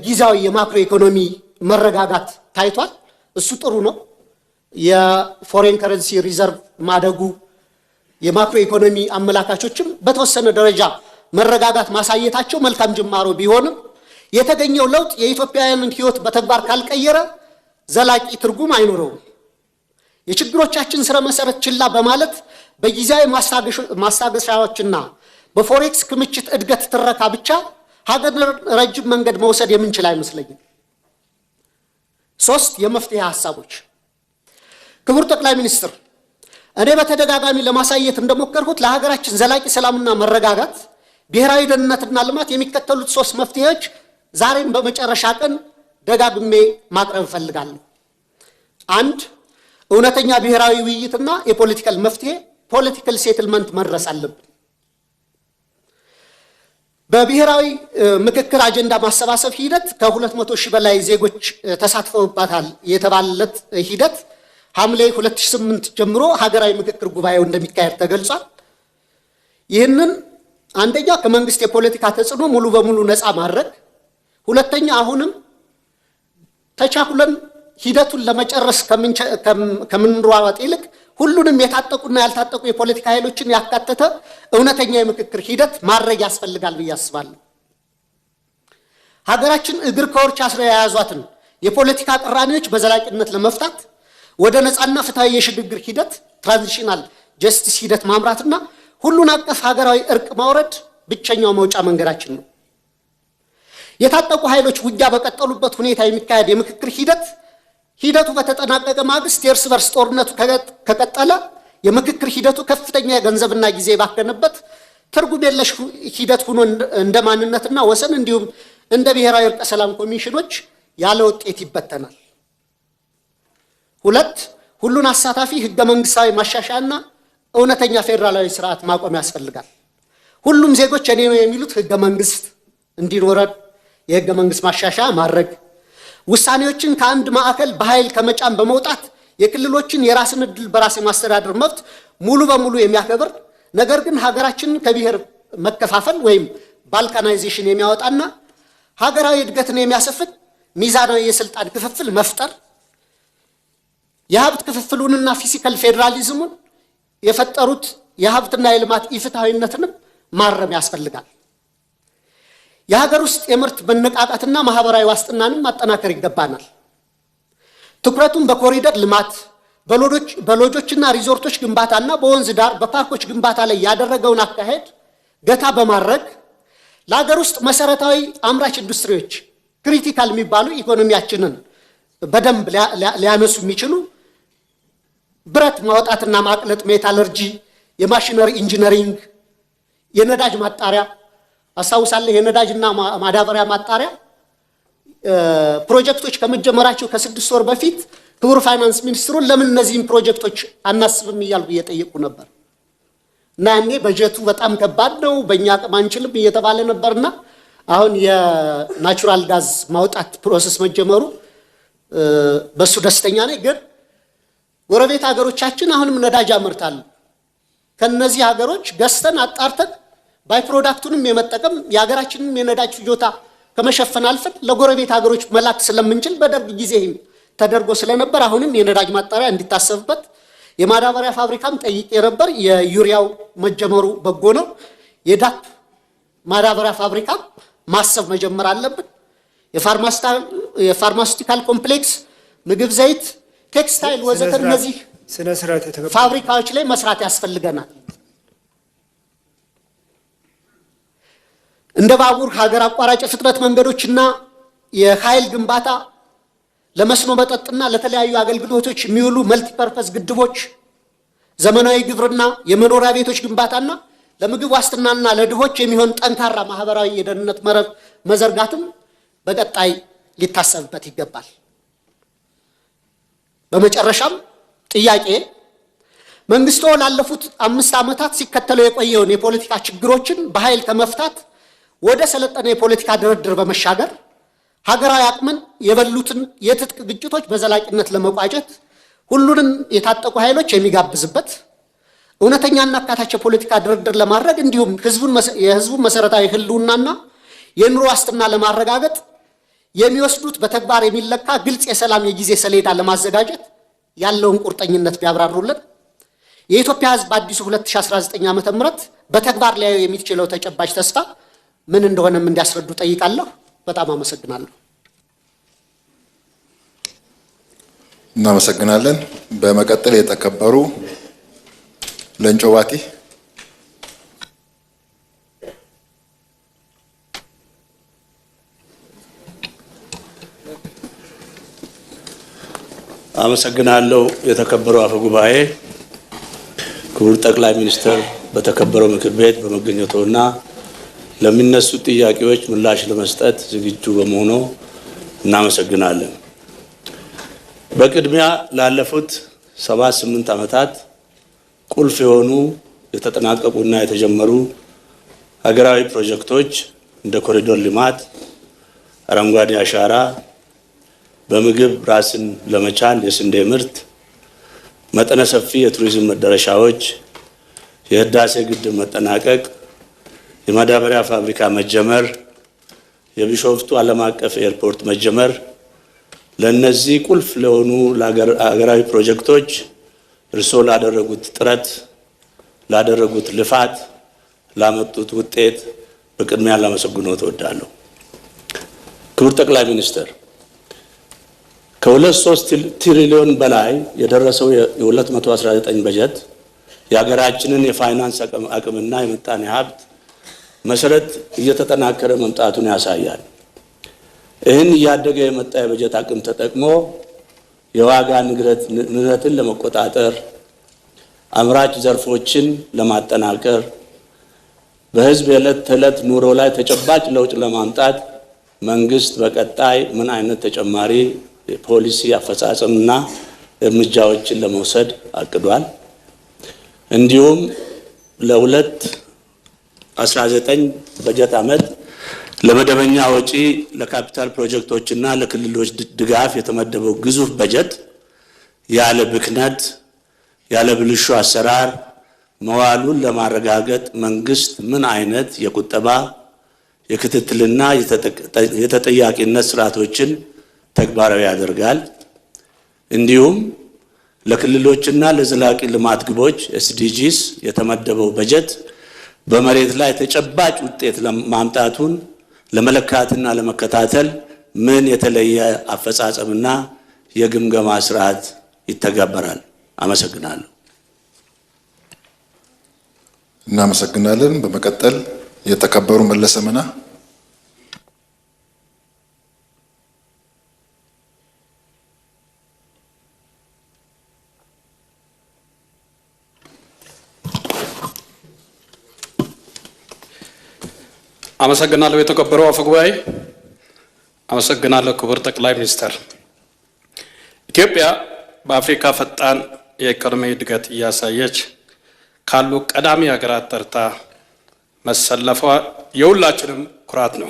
ጊዜያዊ የማክሮ ኢኮኖሚ መረጋጋት ታይቷል። እሱ ጥሩ ነው። የፎሬን ከረንሲ ሪዘርቭ ማደጉ የማክሮ ኢኮኖሚ አመላካቾችም በተወሰነ ደረጃ መረጋጋት ማሳየታቸው መልካም ጅማሮ ቢሆንም የተገኘው ለውጥ የኢትዮጵያውያንን ሕይወት በተግባር ካልቀየረ ዘላቂ ትርጉም አይኖረውም። የችግሮቻችን ስረ መሰረት ችላ በማለት በጊዜያዊ ማስታገሻዎችና በፎሬክስ ክምችት እድገት ትረካ ብቻ ሀገር ረጅም መንገድ መውሰድ የምንችል አይመስለኝም። 3 የመፍትሄ ሐሳቦች። ክቡር ጠቅላይ ሚኒስትር፣ እኔ በተደጋጋሚ ለማሳየት እንደሞከርኩት ለሀገራችን ዘላቂ ሰላምና መረጋጋት፣ ብሔራዊ ደህንነትና ልማት የሚከተሉት 3 መፍትሄዎች ዛሬም በመጨረሻ ቀን ደጋግሜ ማቅረብ እፈልጋለሁ። 1. እውነተኛ ብሔራዊ ውይይትና የፖለቲካል መፍትሄ ፖለቲካል ሴትልመንት መድረስ አለብን። በብሔራዊ ምክክር አጀንዳ ማሰባሰብ ሂደት ከ200 ሺህ በላይ ዜጎች ተሳትፈውባታል የተባለለት ሂደት ሐምሌ 2008 ጀምሮ ሀገራዊ ምክክር ጉባኤው እንደሚካሄድ ተገልጿል። ይህንን አንደኛ ከመንግስት የፖለቲካ ተጽዕኖ ሙሉ በሙሉ ነፃ ማድረግ፣ ሁለተኛ አሁንም ተቻኩለን ሂደቱን ለመጨረስ ከምንሯሯጥ ይልቅ ሁሉንም የታጠቁና ያልታጠቁ የፖለቲካ ኃይሎችን ያካተተ እውነተኛ የምክክር ሂደት ማድረግ ያስፈልጋል ብዬ አስባለሁ። ሀገራችን እግር ከወርች አስረው የያዟትን የፖለቲካ ቅራኔዎች በዘላቂነት ለመፍታት ወደ ነፃና ፍትሃዊ የሽግግር ሂደት ትራንዚሽናል ጀስቲስ ሂደት ማምራትና ሁሉን አቀፍ ሀገራዊ እርቅ ማውረድ ብቸኛው መውጫ መንገዳችን ነው። የታጠቁ ኃይሎች ውጊያ በቀጠሉበት ሁኔታ የሚካሄድ የምክክር ሂደቱ በተጠናቀቀ ማግስት የእርስ በርስ ጦርነቱ ከቀጠለ የምክክር ሂደቱ ከፍተኛ የገንዘብና ጊዜ ባከነበት ትርጉም የለሽ ሂደት ሆኖ እንደ ማንነትና ወሰን እንዲሁም እንደ ብሔራዊ እርቀ ሰላም ኮሚሽኖች ያለ ውጤት ይበተናል። ሁለት ሁሉን አሳታፊ ህገ መንግስታዊ ማሻሻያና እውነተኛ ፌዴራላዊ ስርዓት ማቆም ያስፈልጋል። ሁሉም ዜጎች እኔ ነው የሚሉት ህገ መንግስት እንዲኖረን የህገ መንግስት ማሻሻያ ማድረግ፣ ውሳኔዎችን ከአንድ ማዕከል በኃይል ከመጫን በመውጣት የክልሎችን የራስን ዕድል በራስ የማስተዳደር መብት ሙሉ በሙሉ የሚያከብር ነገር ግን ሀገራችንን ከብሔር መከፋፈል ወይም ባልካናይዜሽን የሚያወጣና ሀገራዊ እድገትን የሚያሰፍን ሚዛናዊ የስልጣን ክፍፍል መፍጠር፣ የሀብት ክፍፍሉንና ፊዚካል ፌዴራሊዝሙን የፈጠሩት የሀብትና የልማት ኢፍትሐዊነትንም ማረም ያስፈልጋል። የሀገር ውስጥ የምርት መነቃቃትና ማህበራዊ ዋስትናንም ማጠናከር ይገባናል። ትኩረቱን በኮሪደር ልማት፣ በሎጆችና ሪዞርቶች ግንባታና በወንዝ ዳር በፓርኮች ግንባታ ላይ ያደረገውን አካሄድ ገታ በማድረግ ለሀገር ውስጥ መሰረታዊ አምራች ኢንዱስትሪዎች ክሪቲካል የሚባሉ ኢኮኖሚያችንን በደንብ ሊያነሱ የሚችሉ ብረት ማውጣትና ማቅለጥ፣ ሜታለርጂ፣ የማሽነሪ ኢንጂነሪንግ፣ የነዳጅ ማጣሪያ አስታውሳለሁ። የነዳጅና ማዳበሪያ ማጣሪያ ፕሮጀክቶች ከመጀመራቸው ከ6 ወር በፊት ክቡር ፋይናንስ ሚኒስትሩን ለምን እነዚህን ፕሮጀክቶች አናስብም እያልኩ እየጠየቁ ነበር እና ያኔ በጀቱ በጣም ከባድ ነው በእኛ አቅም አንችልም እየተባለ ነበርና አሁን የናቹራል ጋዝ ማውጣት ፕሮሰስ መጀመሩ በሱ ደስተኛ ነኝ። ግን ጎረቤት ሀገሮቻችን አሁንም ነዳጅ ያመርታሉ። ከነዚህ ሀገሮች ገዝተን አጣርተን ባይ ፕሮዳክቱንም የመጠቀም የሀገራችንን የነዳጅ ፍጆታ ከመሸፈን አልፈን ለጎረቤት ሀገሮች መላክ ስለምንችል በደርግ ጊዜ ተደርጎ ስለነበር አሁንም የነዳጅ ማጣሪያ እንዲታሰብበት፣ የማዳበሪያ ፋብሪካም ጠይቄ ነበር። የዩሪያው መጀመሩ በጎ ነው። የዳፕ ማዳበሪያ ፋብሪካ ማሰብ መጀመር አለብን። የፋርማሲውቲካል ኮምፕሌክስ፣ ምግብ፣ ዘይት፣ ቴክስታይል ወዘተ እነዚህ ፋብሪካዎች ላይ መስራት ያስፈልገናል። እንደ ባቡር፣ ሀገር አቋራጭ ፍጥነት መንገዶችና የኃይል ግንባታ፣ ለመስኖ መጠጥና ለተለያዩ አገልግሎቶች የሚውሉ መልቲፐርፐስ ግድቦች፣ ዘመናዊ ግብርና፣ የመኖሪያ ቤቶች ግንባታና ለምግብ ዋስትናና ለድሆች የሚሆን ጠንካራ ማህበራዊ የደህንነት መረብ መዘርጋትም በቀጣይ ሊታሰብበት ይገባል። በመጨረሻም ጥያቄ መንግስቱ ላለፉት 5 ዓመታት ሲከተለው የቆየውን የፖለቲካ ችግሮችን በኃይል ከመፍታት ወደ ሰለጠነ የፖለቲካ ድርድር በመሻገር ሀገራዊ አቅምን የበሉትን የትጥቅ ግጭቶች በዘላቂነት ለመቋጨት ሁሉንም የታጠቁ ኃይሎች የሚጋብዝበት እውነተኛና አካታች የፖለቲካ ድርድር ለማድረግ እንዲሁም የህዝቡን መሰረታዊ ህልውናና የኑሮ ዋስትና ለማረጋገጥ የሚወስዱት በተግባር የሚለካ ግልጽ የሰላም የጊዜ ሰሌዳ ለማዘጋጀት ያለውን ቁርጠኝነት ቢያብራሩልን። የኢትዮጵያ ህዝብ አዲሱ 2019 ዓ.ም በተግባር ሊያዩ የሚችለው ተጨባጭ ተስፋ ምን እንደሆነም እንዲያስረዱ ጠይቃለሁ። በጣም አመሰግናለሁ። እናመሰግናለን። በመቀጠል የተከበሩ ለንጮ ባቲ አመሰግናለሁ። የተከበረው አፈ ጉባኤ፣ ክቡር ጠቅላይ ሚኒስትር በተከበረው ምክር ቤት በመገኘቶና ለሚነሱ ጥያቄዎች ምላሽ ለመስጠት ዝግጁ በመሆኑ እናመሰግናለን። በቅድሚያ ላለፉት 7-8 ዓመታት ቁልፍ የሆኑ የተጠናቀቁና የተጀመሩ ሀገራዊ ፕሮጀክቶች እንደ ኮሪዶር ልማት፣ አረንጓዴ አሻራ፣ በምግብ ራስን ለመቻል የስንዴ ምርት፣ መጠነ ሰፊ የቱሪዝም መዳረሻዎች፣ የህዳሴ ግድብ መጠናቀቅ፣ የማዳበሪያ ፋብሪካ መጀመር፣ የቢሾፍቱ ዓለም አቀፍ ኤርፖርት መጀመር ለነዚህ ቁልፍ ለሆኑ ሀገራዊ ፕሮጀክቶች እርስዎ ላደረጉት ጥረት፣ ላደረጉት ልፋት፣ ላመጡት ውጤት በቅድሚያ ላመሰግኖት እወዳለሁ። ክቡር ጠቅላይ ሚኒስትር፣ ከ2-3 ትሪሊዮን በላይ የደረሰው የ2019 በጀት የሀገራችንን የፋይናንስ አቅምና የምጣኔ ሀብት መሰረት እየተጠናከረ መምጣቱን ያሳያል። ይህን እያደገ የመጣ የበጀት አቅም ተጠቅሞ የዋጋ ንረትን ለመቆጣጠር፣ አምራች ዘርፎችን ለማጠናከር፣ በህዝብ የዕለት ተዕለት ኑሮ ላይ ተጨባጭ ለውጥ ለማምጣት መንግስት በቀጣይ ምን አይነት ተጨማሪ የፖሊሲ አፈጻጸምና እርምጃዎችን ለመውሰድ አቅዷል? እንዲሁም ለ2019 በጀት ዓመት ለመደበኛ ወጪ ለካፒታል ፕሮጀክቶችና ለክልሎች ድጋፍ የተመደበው ግዙፍ በጀት ያለ ብክነት ያለ ብልሹ አሰራር መዋሉን ለማረጋገጥ መንግስት ምን አይነት የቁጠባ የክትትልና የተጠያቂነት ስርዓቶችን ተግባራዊ ያደርጋል? እንዲሁም ለክልሎችና ለዘላቂ ልማት ግቦች SDGs የተመደበው በጀት በመሬት ላይ ተጨባጭ ውጤት ማምጣቱን ለመለካትና ለመከታተል ምን የተለየ አፈጻጸምና የግምገማ ስርዓት ይተገበራል? አመሰግናለሁ። እናመሰግናለን። በመቀጠል የተከበሩ መለሰ መና። አመሰግናለሁ የተከበሩ አፈ ጉባኤ። አመሰግናለሁ ክቡር ጠቅላይ ሚኒስትር። ኢትዮጵያ በአፍሪካ ፈጣን የኢኮኖሚ እድገት እያሳየች ካሉ ቀዳሚ ሀገራት ተርታ መሰለፏ የሁላችንም ኩራት ነው።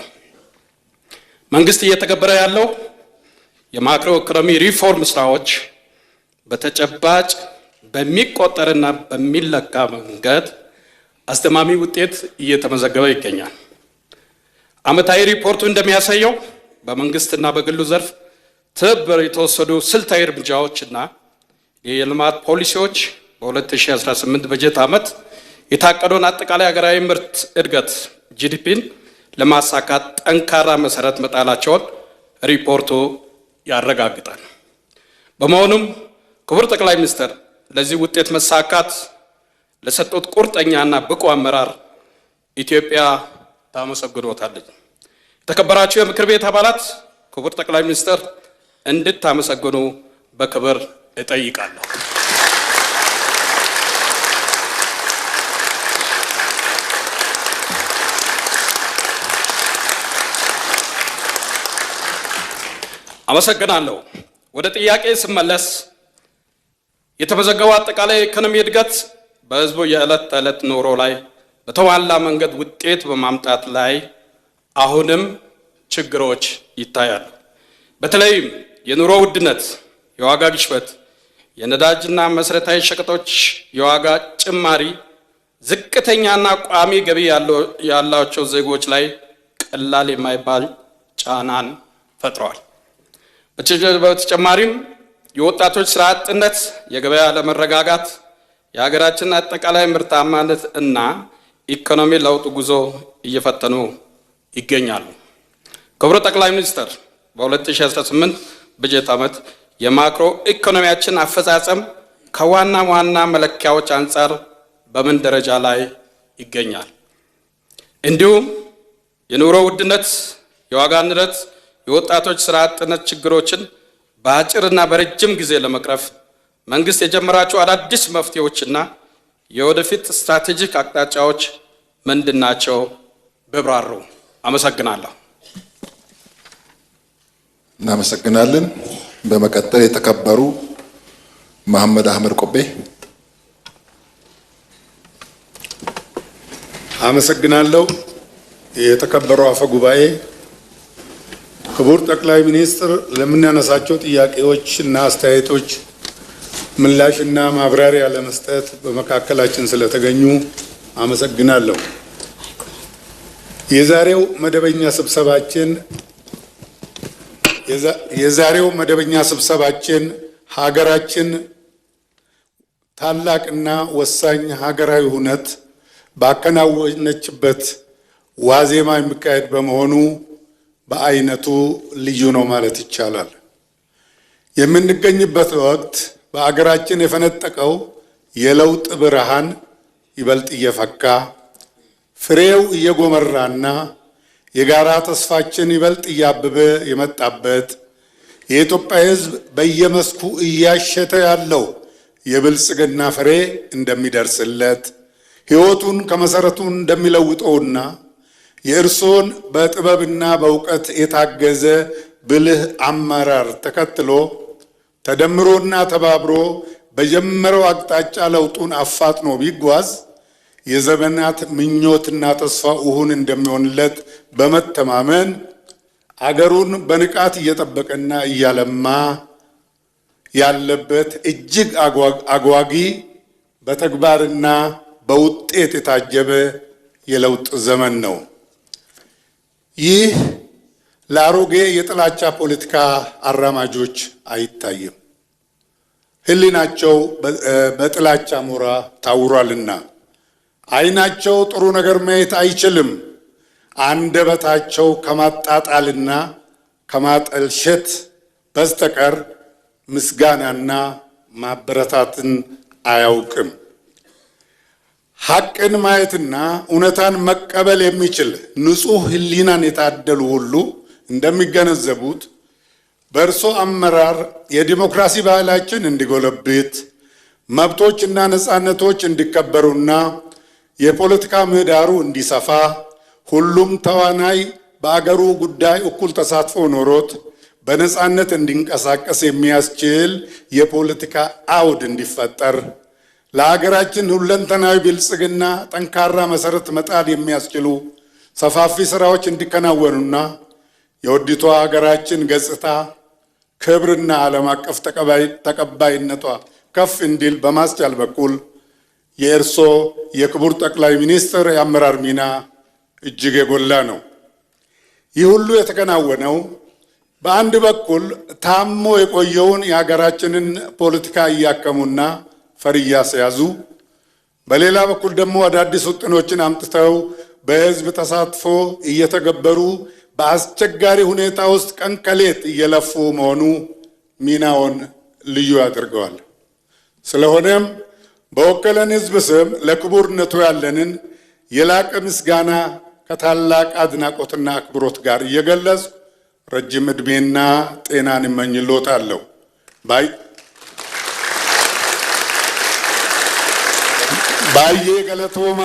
መንግስት እየተገበረ ያለው የማክሮ ኢኮኖሚ ሪፎርም ስራዎች በተጨባጭ በሚቆጠርና በሚለካ መንገድ አስተማሚ ውጤት እየተመዘገበ ይገኛል። ዓመታዊ ሪፖርቱ እንደሚያሳየው በመንግስትና በግሉ ዘርፍ ትብብር የተወሰዱ ስልታዊ እርምጃዎችና የልማት ፖሊሲዎች በ2018 በጀት ዓመት የታቀደውን አጠቃላይ ሀገራዊ ምርት እድገት GDPን ለማሳካት ጠንካራ መሰረት መጣላቸውን ሪፖርቱ ያረጋግጣል። በመሆኑም ክቡር ጠቅላይ ሚኒስትር ለዚህ ውጤት መሳካት ለሰጡት ቁርጠኛና ብቁ አመራር ኢትዮጵያ ታመሰግኖታለች። የተከበራችሁ የምክር ቤት አባላት ክቡር ጠቅላይ ሚኒስትር እንድታመሰግኑ በክብር እጠይቃለሁ። አመሰግናለሁ። ወደ ጥያቄ ስመለስ የተመዘገበው አጠቃላይ ኢኮኖሚ እድገት በህዝቡ የዕለት ተዕለት ኑሮ ላይ በተሟላ መንገድ ውጤት በማምጣት ላይ አሁንም ችግሮች ይታያሉ። በተለይም የኑሮ ውድነት፣ የዋጋ ግሽበት፣ የነዳጅና መሰረታዊ ሸቀጦች የዋጋ ጭማሪ ዝቅተኛና ቋሚ ገቢ ያላቸው ዜጎች ላይ ቀላል የማይባል ጫናን ፈጥረዋል። በተጨማሪም የወጣቶች ስራ አጥነት፣ የገበያ አለመረጋጋት የሀገራችን አጠቃላይ ምርታማነት እና ኢኮኖሚ ለውጥ ጉዞ እየፈተኑ ይገኛሉ። ክቡር ጠቅላይ ሚኒስትር በ2018 በጀት ዓመት የማክሮ ኢኮኖሚያችን አፈጻጸም ከዋና ዋና መለኪያዎች አንጻር በምን ደረጃ ላይ ይገኛል? እንዲሁም የኑሮ ውድነት፣ የዋጋ ንረት፣ የወጣቶች ስራ አጥነት ችግሮችን በአጭርና በረጅም ጊዜ ለመቅረፍ መንግስት የጀመራቸው አዳዲስ መፍትሄዎችና የወደፊት ስትራቴጂክ አቅጣጫዎች ምንድናቸው? ብራሩ። አመሰግናለሁ። እናመሰግናለን። በመቀጠል የተከበሩ መሐመድ አህመድ ቆቤ። አመሰግናለሁ። የተከበረው አፈ ጉባኤ፣ ክቡር ጠቅላይ ሚኒስትር ለምናነሳቸው ጥያቄዎች እና አስተያየቶች ምላሽና ማብራሪያ ለመስጠት በመካከላችን ስለተገኙ አመሰግናለሁ። የዛሬው መደበኛ ስብሰባችን ሀገራችን ታላቅና ወሳኝ ሀገራዊ ሁነት ባከናወነችበት ዋዜማ የሚካሄድ በመሆኑ በአይነቱ ልዩ ነው ማለት ይቻላል። የምንገኝበት ወቅት በአገራችን የፈነጠቀው የለውጥ ብርሃን ይበልጥ እየፈካ ፍሬው እየጎመራና የጋራ ተስፋችን ይበልጥ እያበበ የመጣበት የኢትዮጵያ ሕዝብ በየመስኩ እያሸተ ያለው የብልጽግና ፍሬ እንደሚደርስለት ሕይወቱን ከመሰረቱ እንደሚለውጠውና የእርሶን በጥበብና በእውቀት የታገዘ ብልህ አመራር ተከትሎ ተደምሮና ተባብሮ በጀመረው አቅጣጫ ለውጡን አፋጥኖ ቢጓዝ የዘመናት ምኞትና ተስፋ እውን እንደሚሆንለት በመተማመን አገሩን በንቃት እየጠበቀና እያለማ ያለበት እጅግ አጓጊ በተግባርና በውጤት የታጀበ የለውጥ ዘመን ነው። ይህ ለአሮጌ የጥላቻ ፖለቲካ አራማጆች አይታይም። ሕሊናቸው በጥላቻ ሞራ ታውሯልና ዓይናቸው ጥሩ ነገር ማየት አይችልም። አንደበታቸው ከማጣጣልና ከማጠልሸት በስተቀር ምስጋናና ማበረታትን አያውቅም። ሐቅን ማየትና እውነታን መቀበል የሚችል ንጹሕ ሕሊናን የታደሉ ሁሉ እንደሚገነዘቡት በእርሶ አመራር የዲሞክራሲ ባህላችን እንዲጎለብት፣ መብቶችና ነፃነቶች እንዲከበሩና የፖለቲካ ምህዳሩ እንዲሰፋ፣ ሁሉም ተዋናይ በአገሩ ጉዳይ እኩል ተሳትፎ ኖሮት በነፃነት እንዲንቀሳቀስ የሚያስችል የፖለቲካ አውድ እንዲፈጠር፣ ለሀገራችን ሁለንተናዊ ብልጽግና ጠንካራ መሰረት መጣል የሚያስችሉ ሰፋፊ ስራዎች እንዲከናወኑና የወዲቷ ሀገራችን ገጽታ ክብርና ዓለም አቀፍ ተቀባይነቷ ከፍ እንዲል በማስቻል በኩል የእርሶ የክቡር ጠቅላይ ሚኒስትር የአመራር ሚና እጅግ የጎላ ነው። ይህ ሁሉ የተከናወነው በአንድ በኩል ታሞ የቆየውን የሀገራችንን ፖለቲካ እያከሙና ፈር እያስያዙ፣ በሌላ በኩል ደግሞ አዳዲስ ውጥኖችን አምጥተው በሕዝብ ተሳትፎ እየተገበሩ በአስቸጋሪ ሁኔታ ውስጥ ቀን ከሌት እየለፉ መሆኑ ሚናውን ልዩ ያደርገዋል። ስለሆነም በወከለን ሕዝብ ስም ለክቡርነቱ ያለንን የላቀ ምስጋና ከታላቅ አድናቆትና አክብሮት ጋር እየገለጽ ረጅም ዕድሜና ጤናን እመኝልዎታለሁ። ባዬ ገለቶማ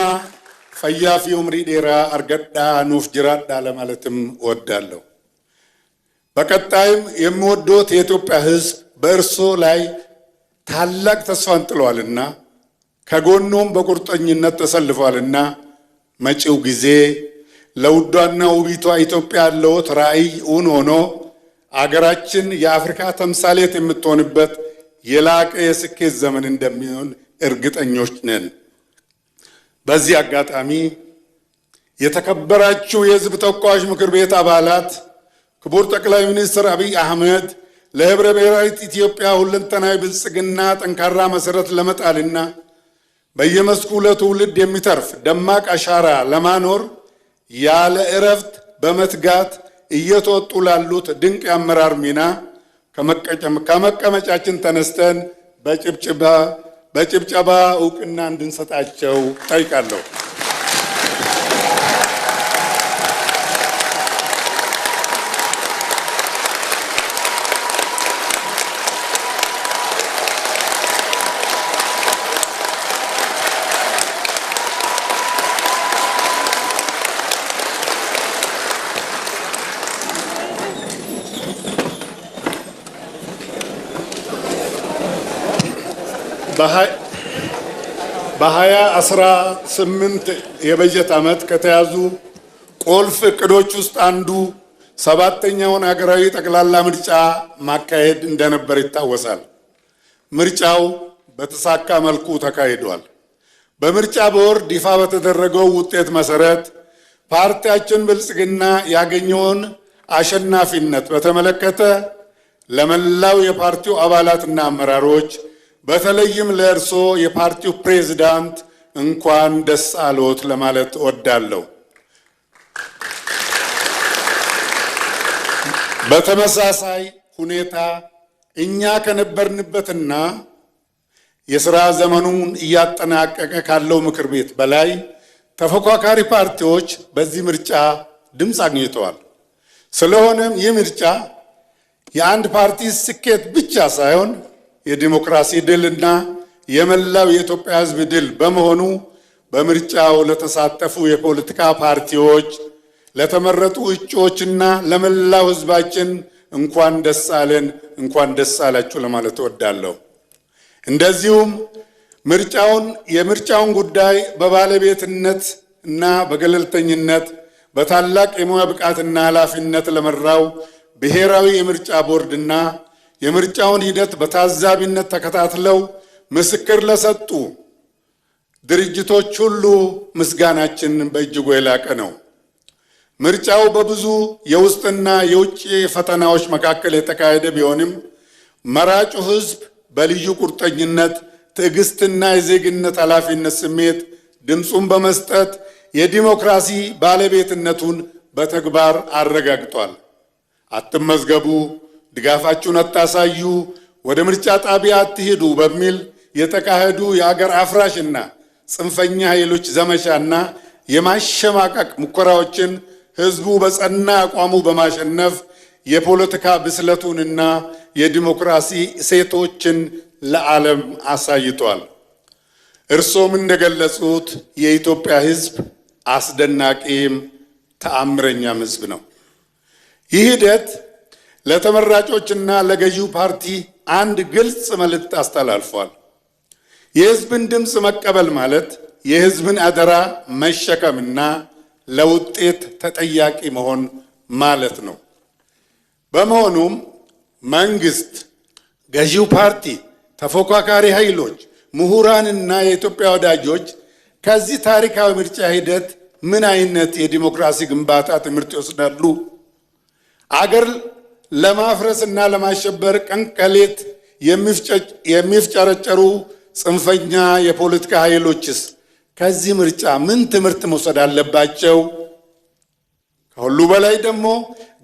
ፈያፊ ኡምሪ ዴራ አርገዳ ኑፍ ጅራዳ ለማለትም እወዳለሁ። በቀጣይም የምወዶት የኢትዮጵያ ሕዝብ በእርሶ ላይ ታላቅ ተስፋን ጥሏልና ከጎኖም በቁርጠኝነት ተሰልፏልና መጪው ጊዜ ለውዷና ውቢቷ ኢትዮጵያ ያለዎት ራዕይ እውን ሆኖ አገራችን የአፍሪካ ተምሳሌት የምትሆንበት የላቀ የስኬት ዘመን እንደሚሆን እርግጠኞች ነን። በዚህ አጋጣሚ የተከበራችሁ የሕዝብ ተወካዮች ምክር ቤት አባላት፣ ክቡር ጠቅላይ ሚኒስትር አብይ አህመድ ለህብረ ብሔራዊት ኢትዮጵያ ሁለንተናዊ ብልጽግና ጠንካራ መሰረት ለመጣልና በየመስኩ ለትውልድ የሚተርፍ ደማቅ አሻራ ለማኖር ያለ እረፍት በመትጋት እየተወጡ ላሉት ድንቅ የአመራር ሚና ከመቀመጫችን ተነስተን በጭብጨባ እውቅና እንድንሰጣቸው ጠይቃለሁ። በ2018 የበጀት ዓመት ከተያዙ ቁልፍ እቅዶች ውስጥ አንዱ 7ኛውን ሀገራዊ ጠቅላላ ምርጫ ማካሄድ እንደነበር ይታወሳል። ምርጫው በተሳካ መልኩ ተካሂዷል። በምርጫ ቦርድ ይፋ በተደረገው ውጤት መሰረት ፓርቲያችን ብልጽግና ያገኘውን አሸናፊነት በተመለከተ ለመላው የፓርቲው አባላትና አመራሮች በተለይም ለእርሶ የፓርቲው ፕሬዝዳንት እንኳን ደስ አለዎት ለማለት እወዳለሁ። በተመሳሳይ ሁኔታ እኛ ከነበርንበትና የሥራ ዘመኑን እያጠናቀቀ ካለው ምክር ቤት በላይ ተፎካካሪ ፓርቲዎች በዚህ ምርጫ ድምፅ አግኝተዋል። ስለሆነም ይህ ምርጫ የአንድ ፓርቲ ስኬት ብቻ ሳይሆን የዲሞክራሲ ድልና የመላው የኢትዮጵያ ሕዝብ ድል በመሆኑ በምርጫው ለተሳተፉ የፖለቲካ ፓርቲዎች፣ ለተመረጡ እጩዎችና ለመላው ሕዝባችን እንኳን ደስ አለን፣ እንኳን ደስ አላችሁ ለማለት እወዳለሁ። እንደዚሁም የምርጫውን ጉዳይ በባለቤትነት እና በገለልተኝነት በታላቅ የሙያ ብቃትና ኃላፊነት ለመራው ብሔራዊ የምርጫ ቦርድና የምርጫውን ሂደት በታዛቢነት ተከታትለው ምስክር ለሰጡ ድርጅቶች ሁሉ ምስጋናችን በእጅጉ የላቀ ነው። ምርጫው በብዙ የውስጥና የውጭ ፈተናዎች መካከል የተካሄደ ቢሆንም መራጩ ሕዝብ በልዩ ቁርጠኝነት፣ ትዕግስትና የዜግነት ኃላፊነት ስሜት ድምፁን በመስጠት የዲሞክራሲ ባለቤትነቱን በተግባር አረጋግጧል። አትመዝገቡ፣ ድጋፋችሁን አታሳዩ፣ ወደ ምርጫ ጣቢያ አትሂዱ በሚል የተካሄዱ የአገር አፍራሽና ጽንፈኛ ኃይሎች ዘመቻና የማሸማቀቅ ሙከራዎችን ህዝቡ በጸና አቋሙ በማሸነፍ የፖለቲካ ብስለቱንና የዲሞክራሲ እሴቶችን ለዓለም አሳይቷል። እርሶም እንደገለጹት የኢትዮጵያ ህዝብ አስደናቂም ተአምረኛም ህዝብ ነው። ይህ ሂደት ለተመራጮችና ለገዢው ፓርቲ አንድ ግልጽ መልእክት አስተላልፏል። የህዝብን ድምፅ መቀበል ማለት የህዝብን አደራ መሸከምና ለውጤት ተጠያቂ መሆን ማለት ነው። በመሆኑም መንግስት፣ ገዢው ፓርቲ፣ ተፎካካሪ ኃይሎች፣ ምሁራንና የኢትዮጵያ ወዳጆች ከዚህ ታሪካዊ ምርጫ ሂደት ምን አይነት የዲሞክራሲ ግንባታ ትምህርት ይወስዳሉ? አገር ለማፍረስና ለማሸበር ቀን ከሌት የሚፍጨረጨሩ ጽንፈኛ የፖለቲካ ኃይሎችስ ከዚህ ምርጫ ምን ትምህርት መውሰድ አለባቸው? ከሁሉ በላይ ደግሞ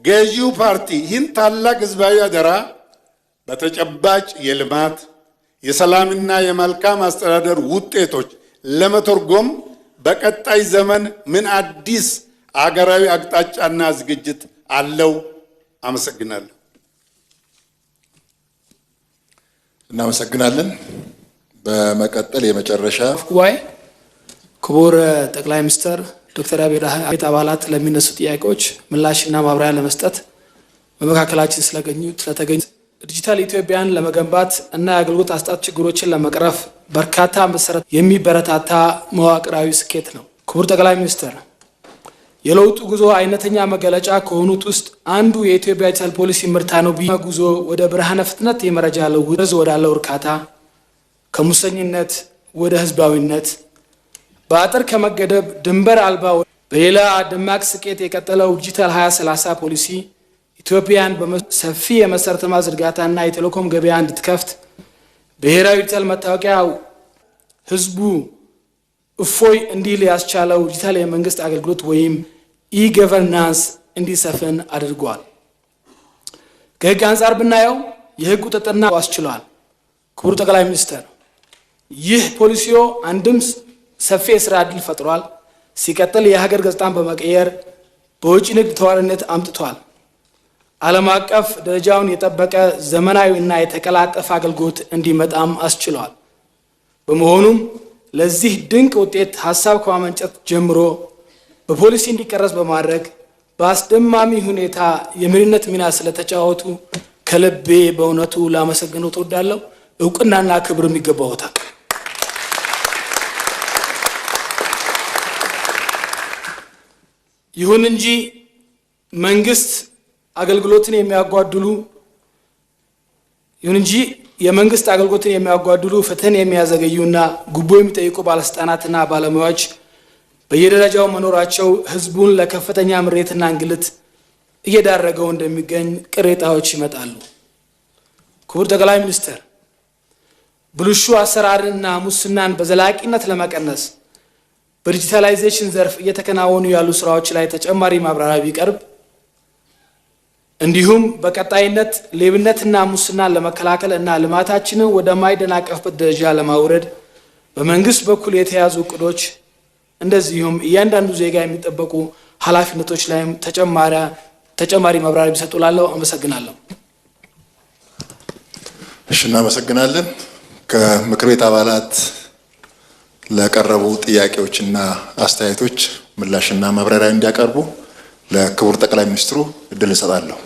ገዢው ፓርቲ ይህን ታላቅ ህዝባዊ አደራ በተጨባጭ የልማት የሰላምና የመልካም አስተዳደር ውጤቶች ለመተርጎም በቀጣይ ዘመን ምን አዲስ አገራዊ አቅጣጫና ዝግጅት አለው? አመሰግናለሁ። እናመሰግናለን። በመቀጠል የመጨረሻ ጉባኤ ክቡር ጠቅላይ ሚኒስትር ዶክተር አብይ አህመድ አባላት ለሚነሱ ጥያቄዎች ምላሽና ማብራሪያ ለመስጠት በመካከላችን ስለተገኙ ዲጂታል ኢትዮጵያን ለመገንባት እና የአገልግሎት አሰጣጥ ችግሮችን ለመቅረፍ በርካታ መሰረት የሚበረታታ መዋቅራዊ ስኬት ነው። ክቡር ጠቅላይ ሚኒስትር፣ የለውጡ ጉዞ አይነተኛ መገለጫ ከሆኑት ውስጥ አንዱ የኢትዮጵያ ዲጂታል ፖሊሲ ምርታ ነው። ጉዞ ወደ ብርሃነ ፍጥነት የመረጃ ለውጥ ወዳለው እርካታ፣ ከሙሰኝነት ወደ ህዝባዊነት፣ በአጥር ከመገደብ ድንበር አልባ በሌላ ደማቅ ስኬት የቀጠለው ዲጂታል 2030 ፖሊሲ ኢትዮጵያን በሰፊ የመሰረተ ልማት ዝርጋታና የቴሌኮም ገበያ እንድትከፍት ብሔራዊ ዲጂታል መታወቂያ ህዝቡ እፎይ እንዲል ያስቻለው ዲጂታል የመንግስት አገልግሎት ወይም ኢገቨርናንስ እንዲሰፍን አድርጓል። ከህግ አንጻር ብናየው የህግ ቁጥጥርና አስችሏል። ክቡር ጠቅላይ ሚኒስትር፣ ይህ ፖሊሲዮ አንድም ሰፊ የስራ ዕድል ፈጥሯል። ሲቀጥል የሀገር ገጽታን በመቀየር በውጭ ንግድ ተዋናይነት አምጥቷል። ዓለም አቀፍ ደረጃውን የጠበቀ ዘመናዊና የተቀላጠፈ አገልግሎት እንዲመጣም አስችሏል። በመሆኑም ለዚህ ድንቅ ውጤት ሀሳብ ከማመንጨት ጀምሮ በፖሊሲ እንዲቀረጽ በማድረግ በአስደማሚ ሁኔታ የመሪነት ሚና ስለተጫወቱ ከልቤ በእውነቱ ላመሰግነው እወዳለሁ። እውቅናና ክብርም ይገባዎታል። ይሁን እንጂ መንግስት አገልግሎትን የሚያጓድሉ ፍትህን የሚያዘገዩና ጉቦ የሚጠይቁ ባለስልጣናትና ባለሙያዎች በየደረጃው መኖራቸው ህዝቡን ለከፍተኛ ምሬትና እንግልት እየዳረገው እንደሚገኝ ቅሬታዎች ይመጣሉ። ክቡር ጠቅላይ ሚኒስትር፣ ብልሹ አሰራርንና ሙስናን በዘላቂነት ለመቀነስ በዲጂታላይዜሽን ዘርፍ እየተከናወኑ ያሉ ስራዎች ላይ ተጨማሪ ማብራሪያ ቢቀርብ፣ እንዲሁም በቀጣይነት ሌብነትና ሙስናን ለመከላከል እና ልማታችንን ወደማይደናቀፍበት ደረጃ ለማውረድ በመንግስት በኩል የተያዙ እቅዶች እንደዚሁም እያንዳንዱ ዜጋ የሚጠበቁ ኃላፊነቶች ላይም ተጨማሪ ማብራሪያ ቢሰጡ እላለሁ። አመሰግናለሁ። እሺ፣ እናመሰግናለን። ከምክር ቤት አባላት ለቀረቡ ጥያቄዎችና አስተያየቶች ምላሽና ማብራሪያ እንዲያቀርቡ ለክቡር ጠቅላይ ሚኒስትሩ እድል እሰጣለሁ።